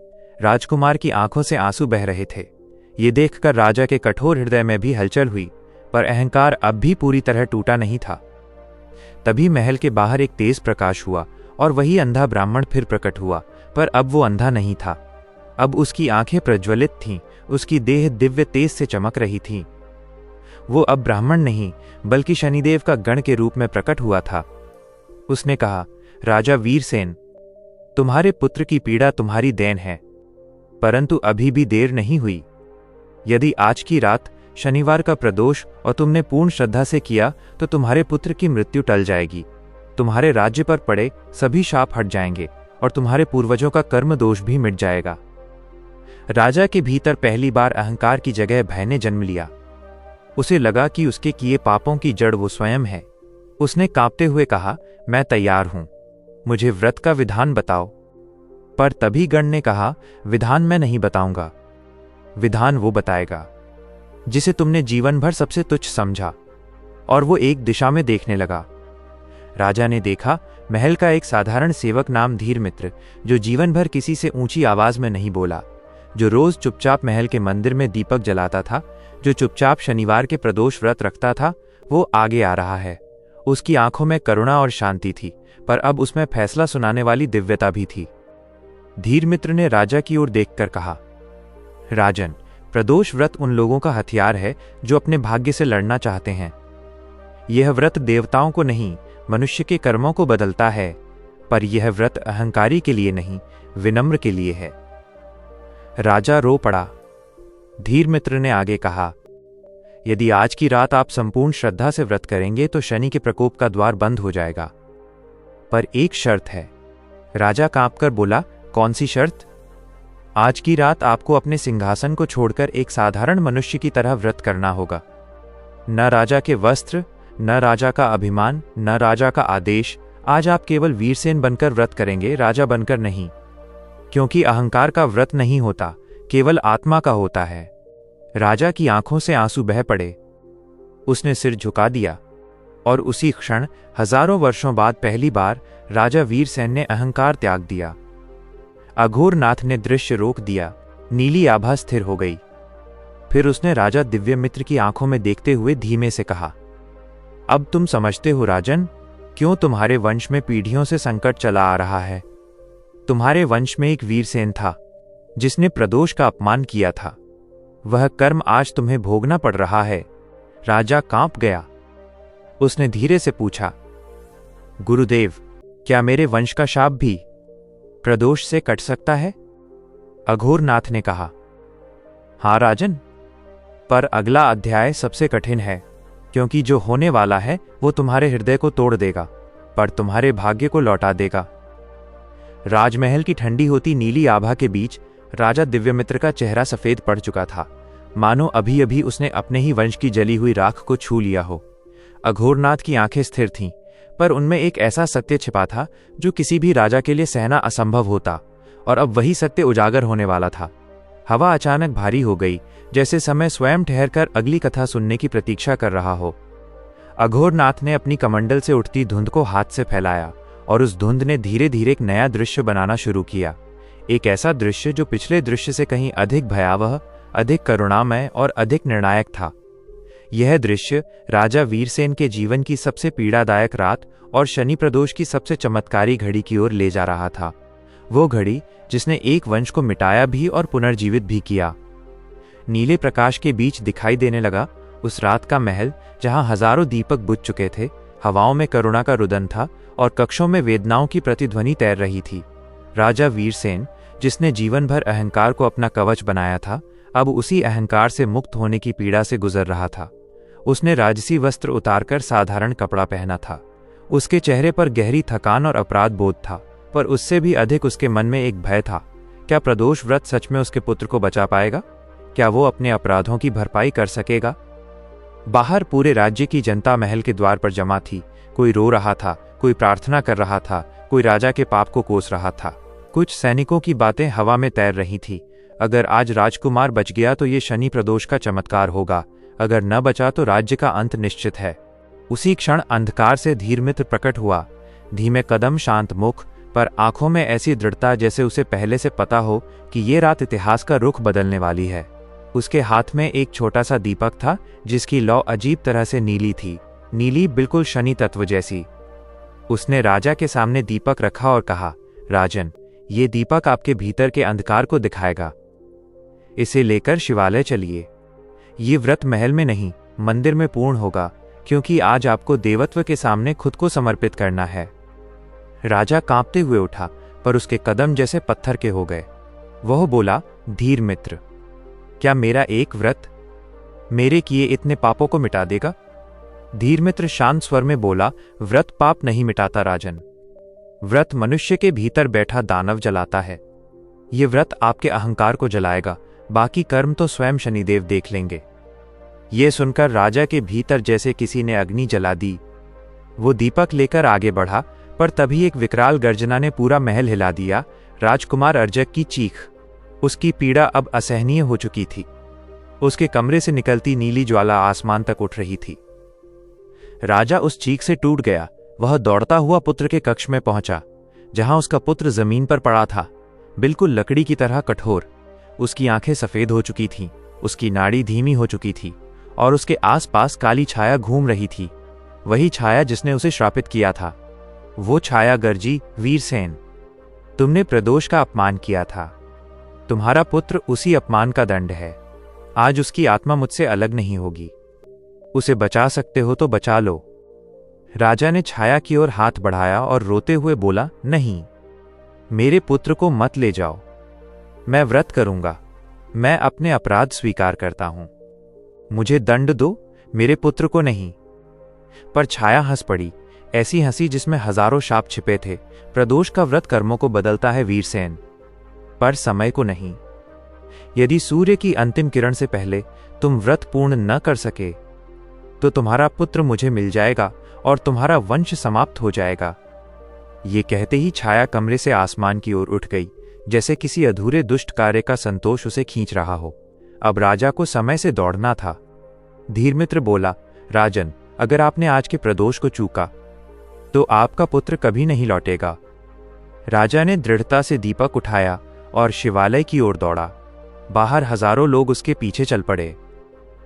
राजकुमार की आंखों से आंसू बह रहे थे। ये देखकर राजा के कठोर हृदय में भी हलचल हुई, पर अहंकार अब भी पूरी तरह टूटा नहीं था। तभी महल के बाहर एक तेज प्रकाश हुआ और वही अंधा ब्राह्मण फिर प्रकट हुआ, पर अब वो अंधा नहीं था। अब उसकी आंखें प्रज्वलित थीं, उसकी देह दिव्य तेज से चमक रही थी। वो अब ब्राह्मण नहीं बल्कि शनिदेव का गण के रूप में प्रकट हुआ था। उसने कहा, राजा वीरसेन, तुम्हारे पुत्र की पीड़ा तुम्हारी देन है, परंतु अभी भी देर नहीं हुई। यदि आज की रात शनिवार का प्रदोष और तुमने पूर्ण श्रद्धा से किया तो तुम्हारे पुत्र की मृत्यु टल जाएगी। तुम्हारे राज्य पर पड़े सभी शाप हट जाएंगे और तुम्हारे पूर्वजों का कर्म दोष भी मिट जाएगा। राजा के भीतर पहली बार अहंकार की जगह भय ने जन्म लिया। उसे लगा कि उसके किए पापों की जड़ वो स्वयं है। उसने कांपते हुए कहा, मैं तैयार हूं, मुझे व्रत का विधान बताओ। पर तभी गण ने कहा, विधान मैं नहीं बताऊंगा, विधान वो बताएगा जिसे तुमने जीवन भर सबसे तुच्छ समझा। और वो एक दिशा में देखने लगा। राजा ने देखा, महल का एक साधारण सेवक नाम धीरमित्र, जो जीवन भर किसी से ऊंची आवाज में नहीं बोला, जो रोज चुपचाप महल के मंदिर में दीपक जलाता था, जो चुपचाप शनिवार के प्रदोष व्रत रखता था, वो आगे आ रहा है। उसकी आंखों में करुणा और शांति थी, पर अब उसमें फैसला सुनाने वाली दिव्यता भी थी। धीरमित्र ने राजा की ओर देखकर कहा, राजन, प्रदोष व्रत उन लोगों का हथियार है जो अपने भाग्य से लड़ना चाहते हैं। यह व्रत देवताओं को नहीं, मनुष्य के कर्मों को बदलता है, पर यह व्रत अहंकारी के लिए नहीं, विनम्र के लिए है। राजा रो पड़ा। धीरमित्र ने आगे कहा, यदि आज की रात आप संपूर्ण श्रद्धा से व्रत करेंगे तो शनि के प्रकोप का द्वार बंद हो जाएगा, पर एक शर्त है। राजा कांपकर बोला, कौन सी शर्त? आज की रात आपको अपने सिंहासन को छोड़कर एक साधारण मनुष्य की तरह व्रत करना होगा। न राजा के वस्त्र, न राजा का अभिमान, न राजा का आदेश। आज आप केवल वीरसेन बनकर व्रत करेंगे, राजा बनकर नहीं। क्योंकि अहंकार का व्रत नहीं होता, केवल आत्मा का होता है। राजा की आंखों से आंसू बह पड़े। उसने सिर झुका दिया और उसी क्षण हजारों वर्षों बाद पहली बार राजा वीरसेन ने अहंकार त्याग दिया। अघोरनाथ ने दृश्य रोक दिया। नीली आभा स्थिर हो गई। फिर उसने राजा दिव्यमित्र की आंखों में देखते हुए धीमे से कहा, अब तुम समझते हो राजन, क्यों तुम्हारे वंश में पीढ़ियों से संकट चला आ रहा है। तुम्हारे वंश में एक वीरसेन था जिसने प्रदोष का अपमान किया था। वह कर्म आज तुम्हें भोगना पड़ रहा है। राजा कांप गया। उसने धीरे से पूछा, गुरुदेव, क्या मेरे वंश का शाप भी प्रदोष से कट सकता है? अघोरनाथ ने कहा, हां राजन, पर अगला अध्याय सबसे कठिन है, क्योंकि जो होने वाला है वो तुम्हारे हृदय को तोड़ देगा, पर तुम्हारे भाग्य को लौटा देगा। राजमहल की ठंडी होती नीली आभा के बीच राजा दिव्यमित्र का चेहरा सफेद पड़ चुका था, मानो अभी अभी उसने अपने ही वंश की जली हुई राख को छू लिया हो। अघोरनाथ की आंखें स्थिर थीं, पर उनमें एक ऐसा सत्य छिपा था जो किसी भी राजा के लिए सहना असंभव होता, और अब वही सत्य उजागर होने वाला था। हवा अचानक भारी हो गई, जैसे समय स्वयं ठहरकर अगली कथा सुनने की प्रतीक्षा कर रहा हो। अघोरनाथ ने अपनी कमंडल से उठती धुंध को हाथ से फैलाया, और उस धुंध ने धीरे धीरे एक नया दृश्य बनाना शुरू किया। एक ऐसा दृश्य जो पिछले दृश्य से कहीं अधिक भयावह, अधिक करुणामय और अधिक निर्णायक था। यह दृश्य राजा वीरसेन के जीवन की सबसे पीड़ादायक रात और शनि प्रदोष की सबसे चमत्कारी घड़ी की ओर ले जा रहा था। वो घड़ी जिसने एक वंश को मिटाया भी और पुनर्जीवित भी किया। नीले प्रकाश के बीच दिखाई देने लगा उस रात का महल, जहां हजारों दीपक बुझ चुके थे, हवाओं में करुणा का रुदन था और कक्षों में वेदनाओं की प्रतिध्वनि तैर रही थी। राजा वीरसेन, जिसने जीवन भर अहंकार को अपना कवच बनाया था, अब उसी अहंकार से मुक्त होने की पीड़ा से गुजर रहा था। उसने राजसी वस्त्र उतारकर साधारण कपड़ा पहना था। उसके चेहरे पर गहरी थकान और अपराध बोध था, पर उससे भी अधिक उसके मन में एक भय था। क्या प्रदोष व्रत सच में उसके पुत्र को बचा पाएगा? क्या वो अपने अपराधों की भरपाई कर सकेगा? बाहर पूरे राज्य की जनता महल के द्वार पर जमा थी। कोई रो रहा था, कोई प्रार्थना कर रहा था, कोई राजा के पाप को कोस रहा था। कुछ सैनिकों की बातें हवा में तैर रही थी। अगर आज राजकुमार बच गया तो ये शनि प्रदोष का चमत्कार होगा, अगर न बचा तो राज्य का अंत निश्चित है। उसी क्षण अंधकार से धीरमित्र प्रकट हुआ। धीमे कदम, शांत मुख, पर आंखों में ऐसी दृढ़ता जैसे उसे पहले से पता हो कि ये रात इतिहास का रुख बदलने वाली है। उसके हाथ में एक छोटा सा दीपक था, जिसकी लौ अजीब तरह से नीली थी, नीली बिल्कुल शनि तत्व जैसी। उसने राजा के सामने दीपक रखा और कहा, राजन, ये दीपक आपके भीतर के अंधकार को दिखाएगा। इसे लेकर शिवालय चलिए। ये व्रत महल में नहीं, मंदिर में पूर्ण होगा, क्योंकि आज आपको देवत्व के सामने खुद को समर्पित करना है। राजा कांपते हुए उठा, पर उसके कदम जैसे पत्थर के हो गए। वह बोला, धीर मित्र, क्या मेरा एक व्रत मेरे किए इतने पापों को मिटा देगा? धीर मित्र शांत स्वर में बोला, व्रत पाप नहीं मिटाता राजन। व्रत मनुष्य के भीतर बैठा दानव जलाता है। ये व्रत आपके अहंकार को जलाएगा, बाकी कर्म तो स्वयं शनिदेव देख लेंगे। ये सुनकर राजा के भीतर जैसे किसी ने अग्नि जला दी। वो दीपक लेकर आगे बढ़ा, पर तभी एक विकराल गर्जना ने पूरा महल हिला दिया। राजकुमार अर्जक की चीख, उसकी पीड़ा अब असहनीय हो चुकी थी। उसके कमरे से निकलती नीली ज्वाला आसमान तक उठ रही थी। राजा उस चीख से टूट गया। वह दौड़ता हुआ पुत्र के कक्ष में पहुंचा, जहां उसका पुत्र जमीन पर पड़ा था, बिल्कुल लकड़ी की तरह कठोर। उसकी आंखें सफेद हो चुकी थीं, उसकी नाड़ी धीमी हो चुकी थी, और उसके आसपास काली छाया घूम रही थी, वही छाया जिसने उसे श्रापित किया था। वो छाया गर्जी, वीरसेन, तुमने प्रदोष का अपमान किया था। तुम्हारा पुत्र उसी अपमान का दंड है। आज उसकी आत्मा मुझसे अलग नहीं होगी। उसे बचा सकते हो तो बचा लो। राजा ने छाया की ओर हाथ बढ़ाया और रोते हुए बोला, नहीं, मेरे पुत्र को मत ले जाओ। मैं व्रत करूंगा। मैं अपने अपराध स्वीकार करता हूं। मुझे दंड दो, मेरे पुत्र को नहीं। पर छाया हंस पड़ी, ऐसी हंसी जिसमें हजारों शाप छिपे थे। प्रदोष का व्रत कर्मों को बदलता है वीरसेन, पर समय को नहीं। यदि सूर्य की अंतिम किरण से पहले तुम व्रत पूर्ण न कर सके तो तुम्हारा पुत्र मुझे मिल जाएगा और तुम्हारा वंश समाप्त हो जाएगा। ये कहते ही छाया कमरे से आसमान की ओर उठ गई, जैसे किसी अधूरे दुष्ट कार्य का संतोष उसे खींच रहा हो। अब राजा को समय से दौड़ना था। धीरमित्र बोला, राजन, अगर आपने आज के प्रदोष को चूका तो आपका पुत्र कभी नहीं लौटेगा। राजा ने दृढ़ता से दीपक उठाया और शिवालय की ओर दौड़ा। बाहर हजारों लोग उसके पीछे चल पड़े।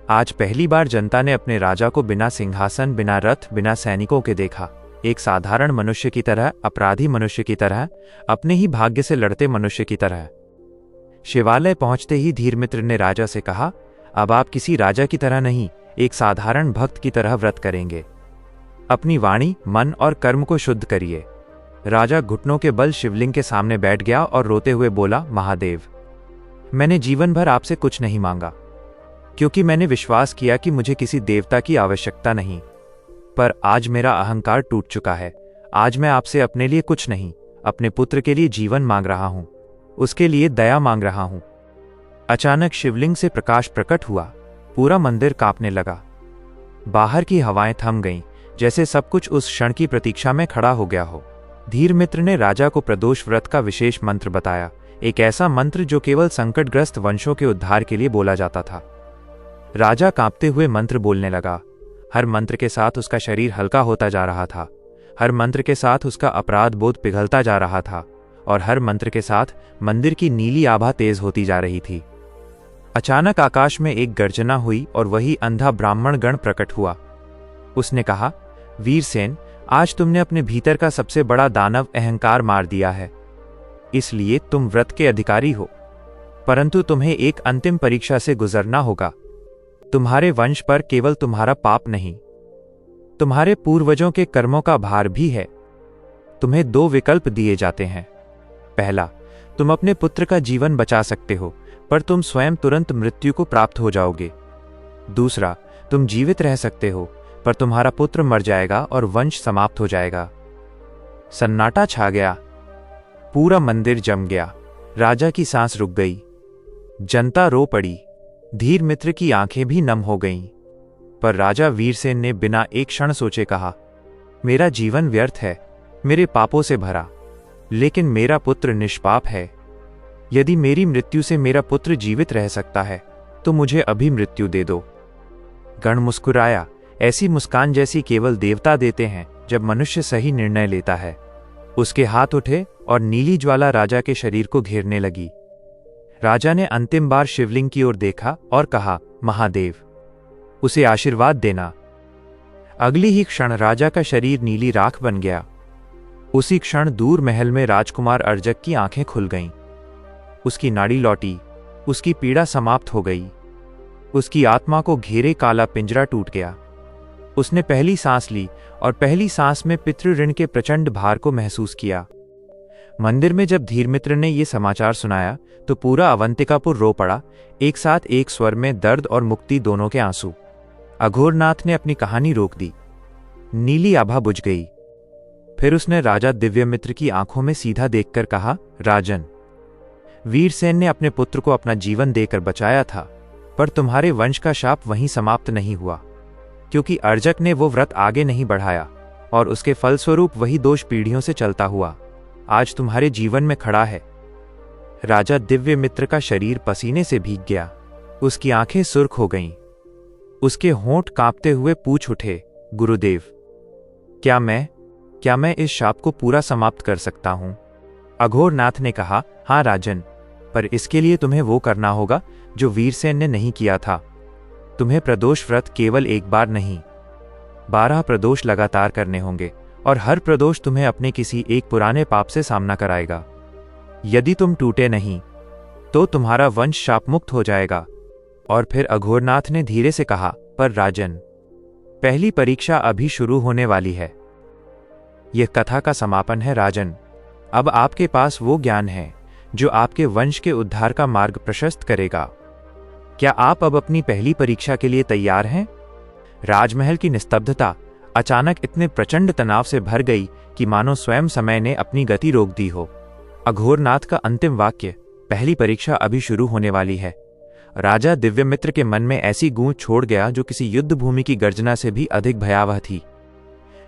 आज पहली बार जनता ने अपने राजा को बिना सिंहासन, बिना रथ, बिना सैनिकों के देखा। एक साधारण मनुष्य की तरह, अपराधी मनुष्य की तरह, अपने ही भाग्य से लड़ते मनुष्य की तरह। शिवालय पहुंचते ही धीरमित्र ने राजा से कहा, अब आप किसी राजा की तरह नहीं, एक साधारण भक्त की तरह व्रत करेंगे। अपनी वाणी, मन और कर्म को शुद्ध करिए। राजा घुटनों के बल शिवलिंग के सामने बैठ गया और रोते हुए बोला, महादेव, मैंने जीवन भर आपसे कुछ नहीं मांगा, क्योंकि मैंने विश्वास किया कि मुझे किसी देवता की आवश्यकता नहीं। पर आज मेरा अहंकार टूट चुका है। आज मैं आपसे अपने लिए कुछ नहीं, अपने पुत्र के लिए जीवन मांग रहा हूं, उसके लिए दया मांग रहा हूं। अचानक शिवलिंग से प्रकाश प्रकट हुआ। पूरा मंदिर कांपने लगा। बाहर की हवाएं थम गईं, जैसे सब कुछ उस क्षण की प्रतीक्षा में खड़ा हो गया हो। धीरमित्र ने राजा को प्रदोष व्रत का विशेष मंत्र बताया, एक ऐसा मंत्र जो केवल संकटग्रस्त वंशों के उद्धार के लिए बोला जाता था। राजा कांपते हुए मंत्र बोलने लगा। हर मंत्र के साथ उसका शरीर हल्का होता जा रहा था। हर मंत्र के साथ उसका अपराध बोध पिघलता जा रहा था और हर मंत्र के साथ मंदिर की नीली आभा तेज होती जा रही थी। अचानक आकाश में एक गर्जना हुई और वही अंधा ब्राह्मण गण प्रकट हुआ। उसने कहा, वीरसेन, आज तुमने अपने भीतर का सबसे बड़ा दानव अहंकार मार दिया है, इसलिए तुम व्रत के अधिकारी हो। परंतु तुम्हें एक अंतिम परीक्षा से गुजरना होगा। तुम्हारे वंश पर केवल तुम्हारा पाप नहीं, तुम्हारे पूर्वजों के कर्मों का भार भी है। तुम्हें दो विकल्प दिए जाते हैं। पहला, तुम अपने पुत्र का जीवन बचा सकते हो, पर तुम स्वयं तुरंत मृत्यु को प्राप्त हो जाओगे। दूसरा, तुम जीवित रह सकते हो, पर तुम्हारा पुत्र मर जाएगा और वंश समाप्त हो जाएगा। सन्नाटा छा गया। पूरा मंदिर जम गया। राजा की सांस रुक गई। जनता रो पड़ी। धीरमित्र की आंखें भी नम हो गईं। पर राजा वीरसेन ने बिना एक क्षण सोचे कहा, मेरा जीवन व्यर्थ है, मेरे पापों से भरा, लेकिन मेरा पुत्र निष्पाप है। यदि मेरी मृत्यु से मेरा पुत्र जीवित रह सकता है तो मुझे अभी मृत्यु दे दो। गण मुस्कुराया, ऐसी मुस्कान जैसी केवल देवता देते हैं जब मनुष्य सही निर्णय लेता है। उसके हाथ उठे और नीली ज्वाला राजा के शरीर को घेरने लगी। राजा ने अंतिम बार शिवलिंग की ओर देखा और कहा, महादेव, उसे आशीर्वाद देना। अगली ही क्षण राजा का शरीर नीली राख बन गया। उसी क्षण दूर महल में राजकुमार अर्जक की आंखें खुल गईं। उसकी नाड़ी लौटी, उसकी पीड़ा समाप्त हो गई। उसकी आत्मा को घेरे काला पिंजरा टूट गया। उसने पहली सांस ली और पहली सांस में पितृ ऋण के प्रचंड भार को महसूस किया। मंदिर में जब धीरमित्र ने यह समाचार सुनाया तो पूरा अवंतिकापुर रो पड़ा, एक साथ एक स्वर में दर्द और मुक्ति दोनों के आंसू। अघोरनाथ ने अपनी कहानी रोक दी। नीली आभा बुझ गई। फिर उसने राजा दिव्यमित्र की आंखों में सीधा देखकर कहा, राजन, वीरसेन ने अपने पुत्र को अपना जीवन देकर बचाया था, पर तुम्हारे वंश का शाप वहीं समाप्त नहीं हुआ, क्योंकि अर्जक ने वो व्रत आगे नहीं बढ़ाया और उसके फलस्वरूप वही दोष पीढ़ियों से चलता हुआ आज तुम्हारे जीवन में खड़ा है। राजा दिव्यमित्र का शरीर पसीने से भीग गया। उसकी आंखें सुर्ख हो गईं। उसके होंठ कांपते हुए पूछ उठे, गुरुदेव, क्या मैं इस शाप को पूरा समाप्त कर सकता हूं? अघोरनाथ ने कहा, हां राजन, पर इसके लिए तुम्हें वो करना होगा जो वीरसेन ने नहीं किया था। तुम्हें प्रदोष व्रत केवल एक बार नहीं, 12 प्रदोष लगातार करने होंगे और हर प्रदोष तुम्हें अपने किसी एक पुराने पाप से सामना कराएगा। यदि तुम टूटे नहीं तो तुम्हारा वंश शाप मुक्त हो जाएगा। और फिर अघोरनाथ ने धीरे से कहा, पर राजन, पहली परीक्षा अभी शुरू होने वाली है। यह कथा का समापन है राजन। अब आपके पास वो ज्ञान है जो आपके वंश के उद्धार का मार्ग प्रशस्त करेगा। क्या आप अब अपनी पहली परीक्षा के लिए तैयार हैं? राजमहल की निस्तब्धता अचानक इतने प्रचंड तनाव से भर गई कि मानो स्वयं समय ने अपनी गति रोक दी हो। अघोरनाथ का अंतिम वाक्य, पहली परीक्षा अभी शुरू होने वाली है। राजा दिव्यमित्र के मन में ऐसी गूंज छोड़ गया जो किसी युद्ध भूमि की गर्जना से भी अधिक भयावह थी।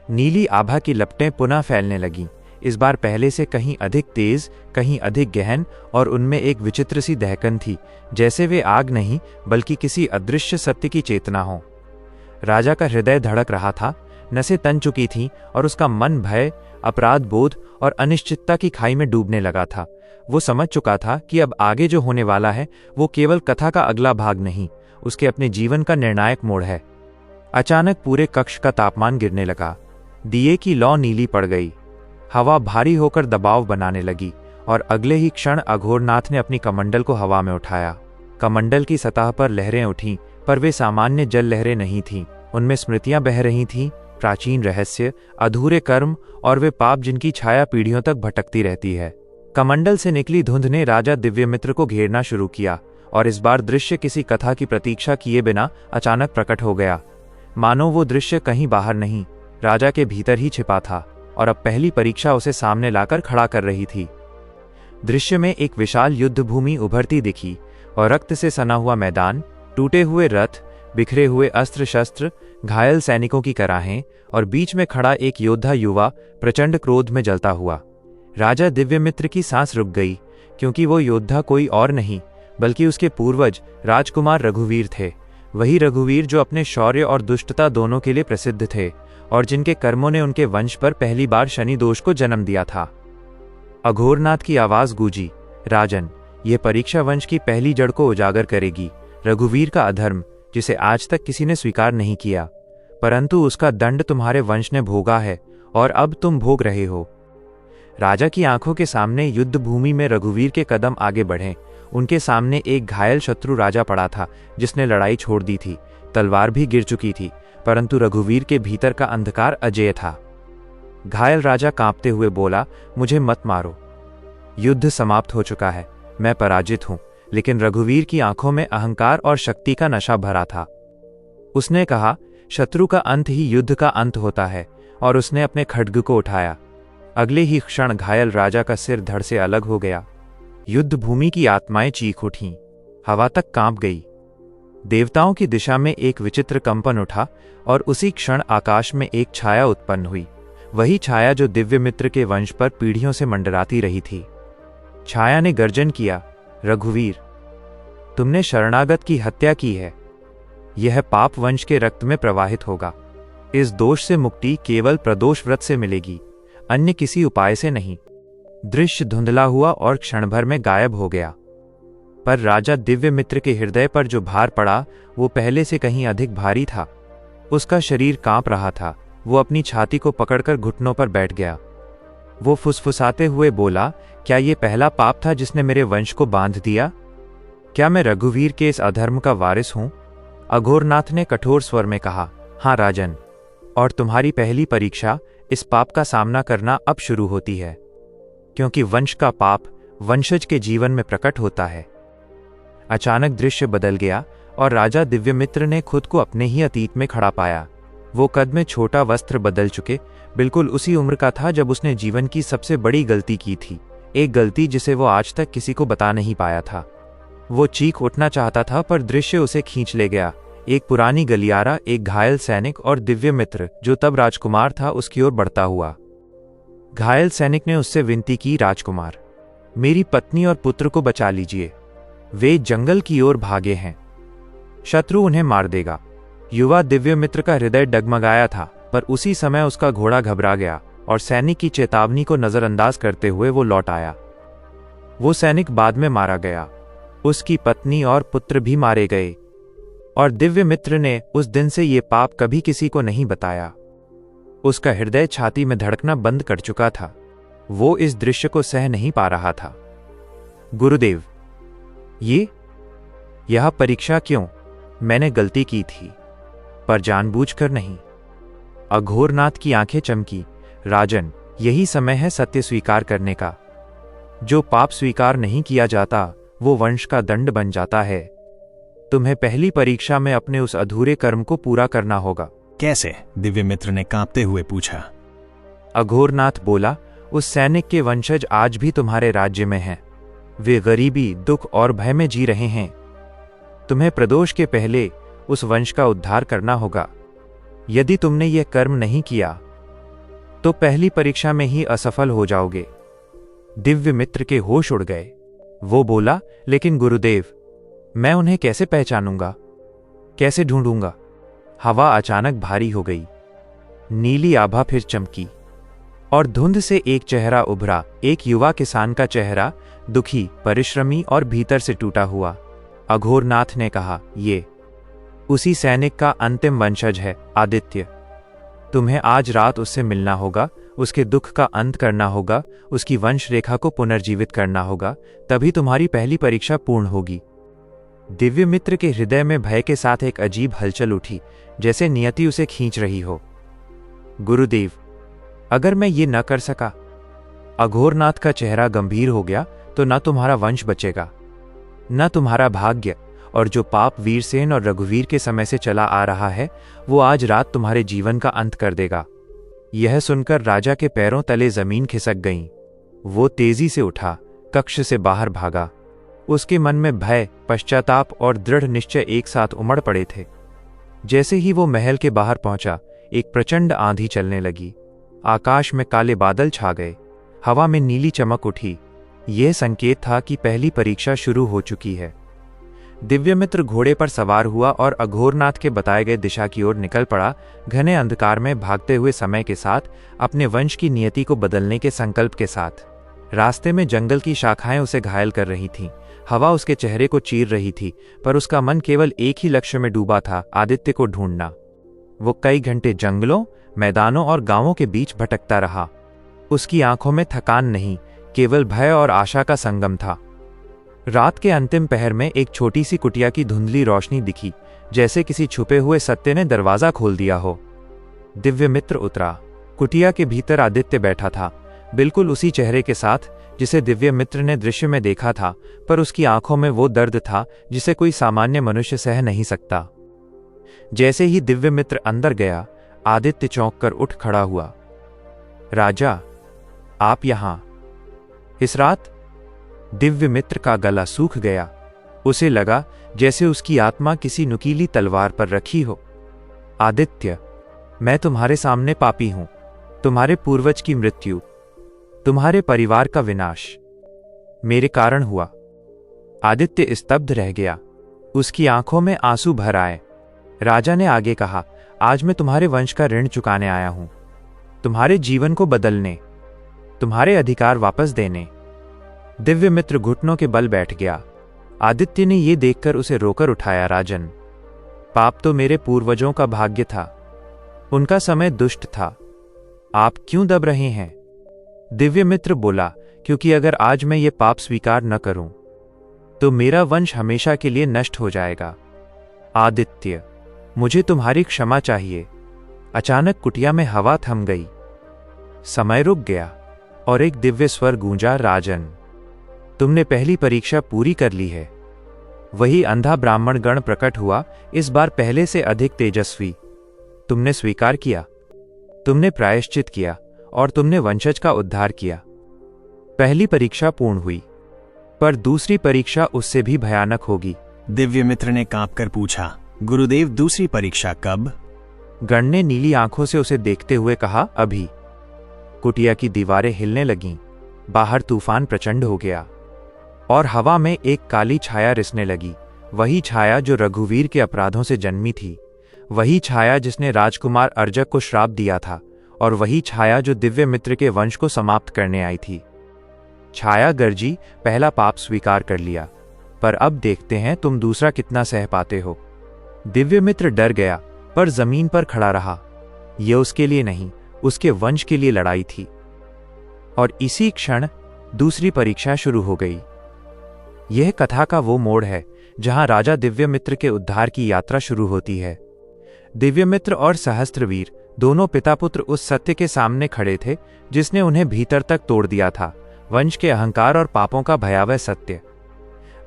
नीली आभा की लपटें पुनः फैलने लगीं, इस बार पहले से कहीं अधिक तेज, कहीं अधिक गहन, और उनमें एक विचित्र सी दहकन थी, जैसे वे आग नहीं बल्कि किसी अदृश्य सत्य की चेतना हो। राजा का हृदय धड़क रहा था, नसें तन चुकी थीं और उसका मन भय, अपराध बोध और अनिश्चितता की खाई में डूबने लगा था। वो समझ चुका था कि अब आगे जो होने वाला है वो केवल कथा का अगला भाग नहीं, उसके अपने जीवन का निर्णायक मोड़ है। अचानक पूरे कक्ष का तापमान गिरने लगा। दिए की लौ नीली पड़ गई, हवा भारी होकर दबाव बनाने लगी और अगले ही क्षण अघोरनाथ ने अपनी कमंडल को हवा में उठाया। कमंडल की सतह पर लहरें उठीं, पर वे सामान्य जल लहरें नहीं थीं। उनमें स्मृतियां बह रही थीं, प्राचीन रहस्य, अधूरे कर्म और वे पाप जिनकी छाया पीढ़ियों तक भटकती रहती है। कमंडल से निकली धुंध ने राजा दिव्यमित्र को घेरना शुरू किया और इस बार दृश्य किसी कथा की प्रतीक्षा किए बिना अचानक प्रकट हो गया। मानो वो दृश्य कहीं बाहर नहीं, राजा के भीतर ही छिपा था और अब पहली परीक्षा उसे सामने लाकर खड़ा कर रही थी। दृश्य में एक विशाल युद्ध भूमि उभरती दिखी और रक्त से सना हुआ मैदान, टूटे हुए रथ, बिखरे हुए अस्त्र शस्त्र, घायल सैनिकों की कराहें और बीच में खड़ा एक योद्धा युवा प्रचंड क्रोध में जलता हुआ। राजा दिव्यमित्र की सांस रुक गई, क्योंकि वो योद्धा कोई और नहीं बल्कि उसके पूर्वज राजकुमार रघुवीर थे। वही रघुवीर जो अपने शौर्य और दुष्टता दोनों के लिए प्रसिद्ध थे और जिनके कर्मों ने उनके वंश पर पहली बार शनि दोष को जन्म दिया था। अघोरनाथ की आवाज गूंजी, राजन, यह परीक्षा वंश की पहली जड़ को उजागर करेगी। रघुवीर का अधर्म, जिसे आज तक किसी ने स्वीकार नहीं किया, परंतु उसका दंड तुम्हारे वंश ने भोगा है और अब तुम भोग रहे हो। राजा की आंखों के सामने युद्ध भूमि में रघुवीर के कदम आगे बढ़े। उनके सामने एक घायल शत्रु राजा पड़ा था, जिसने लड़ाई छोड़ दी थी। तलवार भी गिर चुकी थी, परंतु रघुवीर के भीतर का अंधकार अजेय था। घायल राजा कांपते हुए बोला, मुझे मत मारो, युद्ध समाप्त हो चुका है, मैं पराजित हूं। लेकिन रघुवीर की आंखों में अहंकार और शक्ति का नशा भरा था। उसने कहा, शत्रु का अंत ही युद्ध का अंत होता है, और उसने अपने खड्ग को उठाया। अगले ही क्षण घायल राजा का सिर धड़ से अलग हो गया। युद्ध भूमि की आत्माएं चीख उठीं, हवा तक कांप गई। देवताओं की दिशा में एक विचित्र कंपन उठा और उसी क्षण आकाश में एक छाया उत्पन्न हुई, वही छाया जो दिव्यमित्र के वंश पर पीढ़ियों से मंडराती रही थी। छाया ने गर्जन किया, रघुवीर, तुमने शरणागत की हत्या की है। यह पाप वंश के रक्त में प्रवाहित होगा। इस दोष से मुक्ति केवल प्रदोष व्रत से मिलेगी, अन्य किसी उपाय से नहीं। दृश्य धुंधला हुआ और क्षणभर में गायब हो गया। पर राजा दिव्यमित्र के हृदय पर जो भार पड़ा वो पहले से कहीं अधिक भारी था। उसका शरीर कांप रहा था। वो अपनी छाती को पकड़कर घुटनों पर बैठ गया। वो फुसफुसाते हुए बोला, क्या ये पहला पाप था जिसने मेरे वंश को बांध दिया? क्या मैं रघुवीर के इस अधर्म का वारिस हूं? अघोरनाथ ने कठोर स्वर में कहा, हाँ राजन, और तुम्हारी पहली परीक्षा इस पाप का सामना करना अब शुरू होती है, क्योंकि वंश का पाप वंशज के जीवन में प्रकट होता है। अचानक दृश्य बदल गया और राजा दिव्यमित्र ने खुद को अपने ही अतीत में खड़ा पाया। वो कद में छोटा, वस्त्र बदल चुके, बिल्कुल उसी उम्र का था जब उसने जीवन की सबसे बड़ी गलती की थी, एक गलती जिसे वो आज तक किसी को बता नहीं पाया था। वो चीख उठना चाहता था, पर दृश्य उसे खींच ले गया। एक पुरानी गलियारा, एक घायल सैनिक और दिव्यमित्र, जो तब राजकुमार था, उसकी ओर बढ़ता हुआ। घायल सैनिक ने उससे विनती की, राजकुमार, मेरी पत्नी और पुत्र को बचा लीजिए, वे जंगल की ओर भागे हैं, शत्रु उन्हें मार देगा। युवा दिव्यमित्र का हृदय डगमगाया था, पर उसी समय उसका घोड़ा घबरा गया और सैनिक की चेतावनी को नजरअंदाज करते हुए वो लौट आया। वो सैनिक बाद में मारा गया, उसकी पत्नी और पुत्र भी मारे गए, और दिव्यमित्र ने उस दिन से ये पाप कभी किसी को नहीं बताया। उसका हृदय छाती में धड़कना बंद कर चुका था। वो इस दृश्य को सह नहीं पा रहा था। गुरुदेव, यह परीक्षा क्यों? मैंने गलती की थी, पर जानबूझकर नहीं। अघोरनाथ की आंखें चमकी, राजन, यही समय है सत्य स्वीकार करने का। जो पाप स्वीकार नहीं किया जाता वो वंश का दंड बन जाता है। तुम्हें पहली परीक्षा में अपने उस अधूरे कर्म को पूरा करना होगा। कैसे? दिव्यमित्र ने कांपते हुए पूछा। अघोरनाथ बोला, उस सैनिक के वंशज आज भी तुम्हारे राज्य में हैं। वे गरीबी, दुख और भय में जी रहे हैं। तुम्हें प्रदोष के पहले उस वंश का उद्धार करना होगा। यदि तुमने यह कर्म नहीं किया तो पहली परीक्षा में ही असफल हो जाओगे। दिव्य मित्र के होश उड़ गए। वो बोला, लेकिन गुरुदेव, मैं उन्हें कैसे पहचानूंगा, कैसे ढूंढूंगा? हवा अचानक भारी हो गई। नीली आभा फिर चमकी और धुंध से एक चेहरा उभरा, एक युवा किसान का चेहरा, दुखी, परिश्रमी और भीतर से टूटा हुआ। अघोरनाथ ने कहा, ये उसी सैनिक का अंतिम वंशज है, आदित्य। तुम्हें आज रात उससे मिलना होगा, उसके दुख का अंत करना होगा, उसकी वंश रेखा को पुनर्जीवित करना होगा, तभी तुम्हारी पहली परीक्षा पूर्ण होगी। दिव्य मित्र के हृदय में भय के साथ एक अजीब हलचल उठी, जैसे नियति उसे खींच रही हो। गुरुदेव, अगर मैं ये न कर सका, अघोरनाथ का चेहरा गंभीर हो गया, तो न तुम्हारा वंश बचेगा, न तुम्हारा भाग्य, और जो पाप वीरसेन और रघुवीर के समय से चला आ रहा है, वो आज रात तुम्हारे जीवन का अंत कर देगा। यह सुनकर राजा के पैरों तले जमीन खिसक गई। वो तेजी से उठा, कक्ष से बाहर भागा। उसके मन में भय, पश्चाताप और दृढ़ निश्चय एक साथ उमड़ पड़े थे। जैसे ही वो महल के बाहर पहुंचा, एक प्रचंड आंधी चलने लगी। आकाश में काले बादल छा गए, हवा में नीली चमक उठी। यह संकेत था कि पहली परीक्षा शुरू हो चुकी है। दिव्यमित्र घोड़े पर सवार हुआ और अघोरनाथ के बताए गए दिशा की ओर निकल पड़ा, घने अंधकार में भागते हुए समय के साथ, अपने वंश की नियति को बदलने के संकल्प के साथ। रास्ते में जंगल की शाखाएं उसे घायल कर रही थीं, हवा उसके चेहरे को चीर रही थी, पर उसका मन केवल एक ही लक्ष्य में डूबा था, आदित्य को ढूंढना। वो कई घंटे जंगलों, मैदानों और गांवों के बीच भटकता रहा। उसकी आंखों में थकान नहीं, केवल भय और आशा का संगम था। रात के अंतिम पहर में एक छोटी सी कुटिया की धुंधली रोशनी दिखी, जैसे किसी छुपे हुए सत्य ने दरवाजा खोल दिया हो। दिव्य मित्र उतरा। कुटिया के भीतर आदित्य बैठा था, बिल्कुल उसी चेहरे के साथ जिसे दिव्य मित्र ने दृश्य में देखा था, पर उसकी आंखों में वो दर्द था जिसे कोई सामान्य मनुष्य सह नहीं सकता। जैसे ही दिव्य मित्र अंदर गया, आदित्य चौंक कर उठ खड़ा हुआ। राजा, आप यहां इस रात? दिव्य मित्र का गला सूख गया। उसे लगा जैसे उसकी आत्मा किसी नुकीली तलवार पर रखी हो। आदित्य, मैं तुम्हारे सामने पापी हूं, तुम्हारे पूर्वज की मृत्यु, तुम्हारे परिवार का विनाश मेरे कारण हुआ। आदित्य स्तब्ध रह गया, उसकी आंखों में आंसू भर आए। राजा ने आगे कहा, आज मैं तुम्हारे वंश का ऋण चुकाने आया हूं, तुम्हारे जीवन को बदलने, तुम्हारे अधिकार वापस देने। दिव्य मित्र घुटनों के बल बैठ गया। आदित्य ने यह देखकर उसे रोकर उठाया, राजन, पाप तो मेरे पूर्वजों का भाग्य था, उनका समय दुष्ट था, आप क्यों दब रहे हैं? दिव्य मित्र बोला, क्योंकि अगर आज मैं ये पाप स्वीकार न करूं तो मेरा वंश हमेशा के लिए नष्ट हो जाएगा। आदित्य, मुझे तुम्हारी क्षमा चाहिए। अचानक कुटिया में हवा थम गई, समय रुक गया और एक दिव्य स्वर गूंजा, राजन, तुमने पहली परीक्षा पूरी कर ली है। वही अंधा ब्राह्मण गण प्रकट हुआ, इस बार पहले से अधिक तेजस्वी। तुमने स्वीकार किया, तुमने प्रायश्चित किया और तुमने वंशज का उद्धार किया। पहली परीक्षा पूर्ण हुई, पर दूसरी परीक्षा उससे भी भयानक होगी। दिव्य मित्र ने कांपकर पूछा, गुरुदेव, दूसरी परीक्षा कब? गण ने नीली आंखों से उसे देखते हुए कहा, अभी। कुटिया की दीवारें हिलने लगीं, बाहर तूफान प्रचंड हो गया और हवा में एक काली छाया रिसने लगी। वही छाया जो रघुवीर के अपराधों से जन्मी थी, वही छाया जिसने राजकुमार अर्जक को श्राप दिया था, और वही छाया जो दिव्य मित्र के वंश को समाप्त करने आई थी। छाया गर्जी, पहला पाप स्वीकार कर लिया, पर अब देखते हैं तुम दूसरा कितना सह पाते हो। दिव्य मित्र डर गया, पर जमीन पर खड़ा रहा। यह उसके लिए नहीं, उसके वंश के लिए लड़ाई थी। और इसी क्षण दूसरी परीक्षा शुरू हो गई। यह कथा का वो मोड़ है जहां राजा दिव्यमित्र के उद्धार की यात्रा शुरू होती है। दिव्यमित्र और सहस्त्रवीर दोनों पिता पुत्र उस सत्य के सामने खड़े थे जिसने उन्हें भीतर तक तोड़ दिया था, वंश के अहंकार और पापों का भयावह सत्य।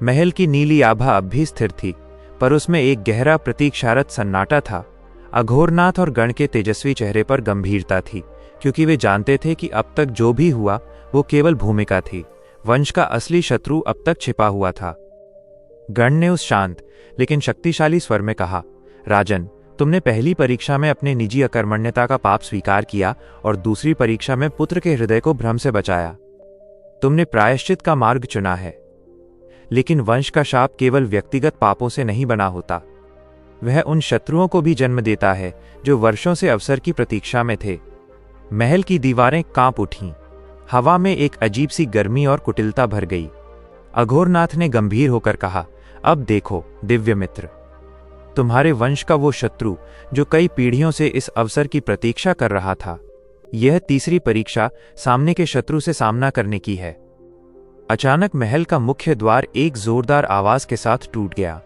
महल की नीली आभा अब भी स्थिर थी, पर उसमें एक गहरा प्रतीक्षारत सन्नाटा था। अघोरनाथ और गण के तेजस्वी चेहरे पर गंभीरता थी, क्योंकि वे जानते थे कि अब तक जो भी हुआ वो केवल भूमिका थी। वंश का असली शत्रु अब तक छिपा हुआ था। गण ने उस शांत लेकिन शक्तिशाली स्वर में कहा, राजन, तुमने पहली परीक्षा में अपने निजी अकर्मण्यता का पाप स्वीकार किया और दूसरी परीक्षा में पुत्र के हृदय को भ्रम से बचाया। तुमने प्रायश्चित का मार्ग चुना है, लेकिन वंश का शाप केवल व्यक्तिगत पापों से नहीं बना होता। वह उन शत्रुओं को भी जन्म देता है जो वर्षों से अवसर की प्रतीक्षा में थे। महल की दीवारें कांप उठीं। हवा में एक अजीब सी गर्मी और कुटिलता भर गई। अघोरनाथ ने गंभीर होकर कहा, अब देखो दिव्य मित्र, तुम्हारे वंश का वो शत्रु जो कई पीढ़ियों से इस अवसर की प्रतीक्षा कर रहा था, यह तीसरी परीक्षा सामने के शत्रु से सामना करने की है। अचानक महल का मुख्य द्वार एक जोरदार आवाज के साथ टूट गया।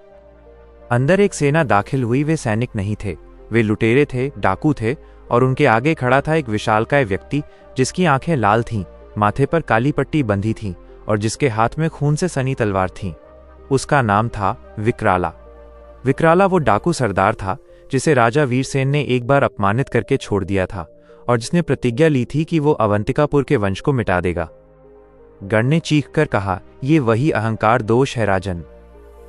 अंदर एक सेना दाखिल हुई। वे सैनिक नहीं थे, वे लुटेरे थे, डाकू थे, और उनके आगे खड़ा था एक विशालकाय व्यक्ति जिसकी आंखें लाल थीं, माथे पर काली पट्टी बंधी थी और जिसके हाथ में खून से सनी तलवार थी। उसका नाम था विकराला। विकराला वो डाकू सरदार था जिसे राजा वीरसेन ने एक बार अपमानित करके छोड़ दिया था और जिसने प्रतिज्ञा ली थी कि वो अवंतिकापुर के वंश को मिटा देगा। गण ने चीख कर कहा, ये वही अहंकार दोष है राजन।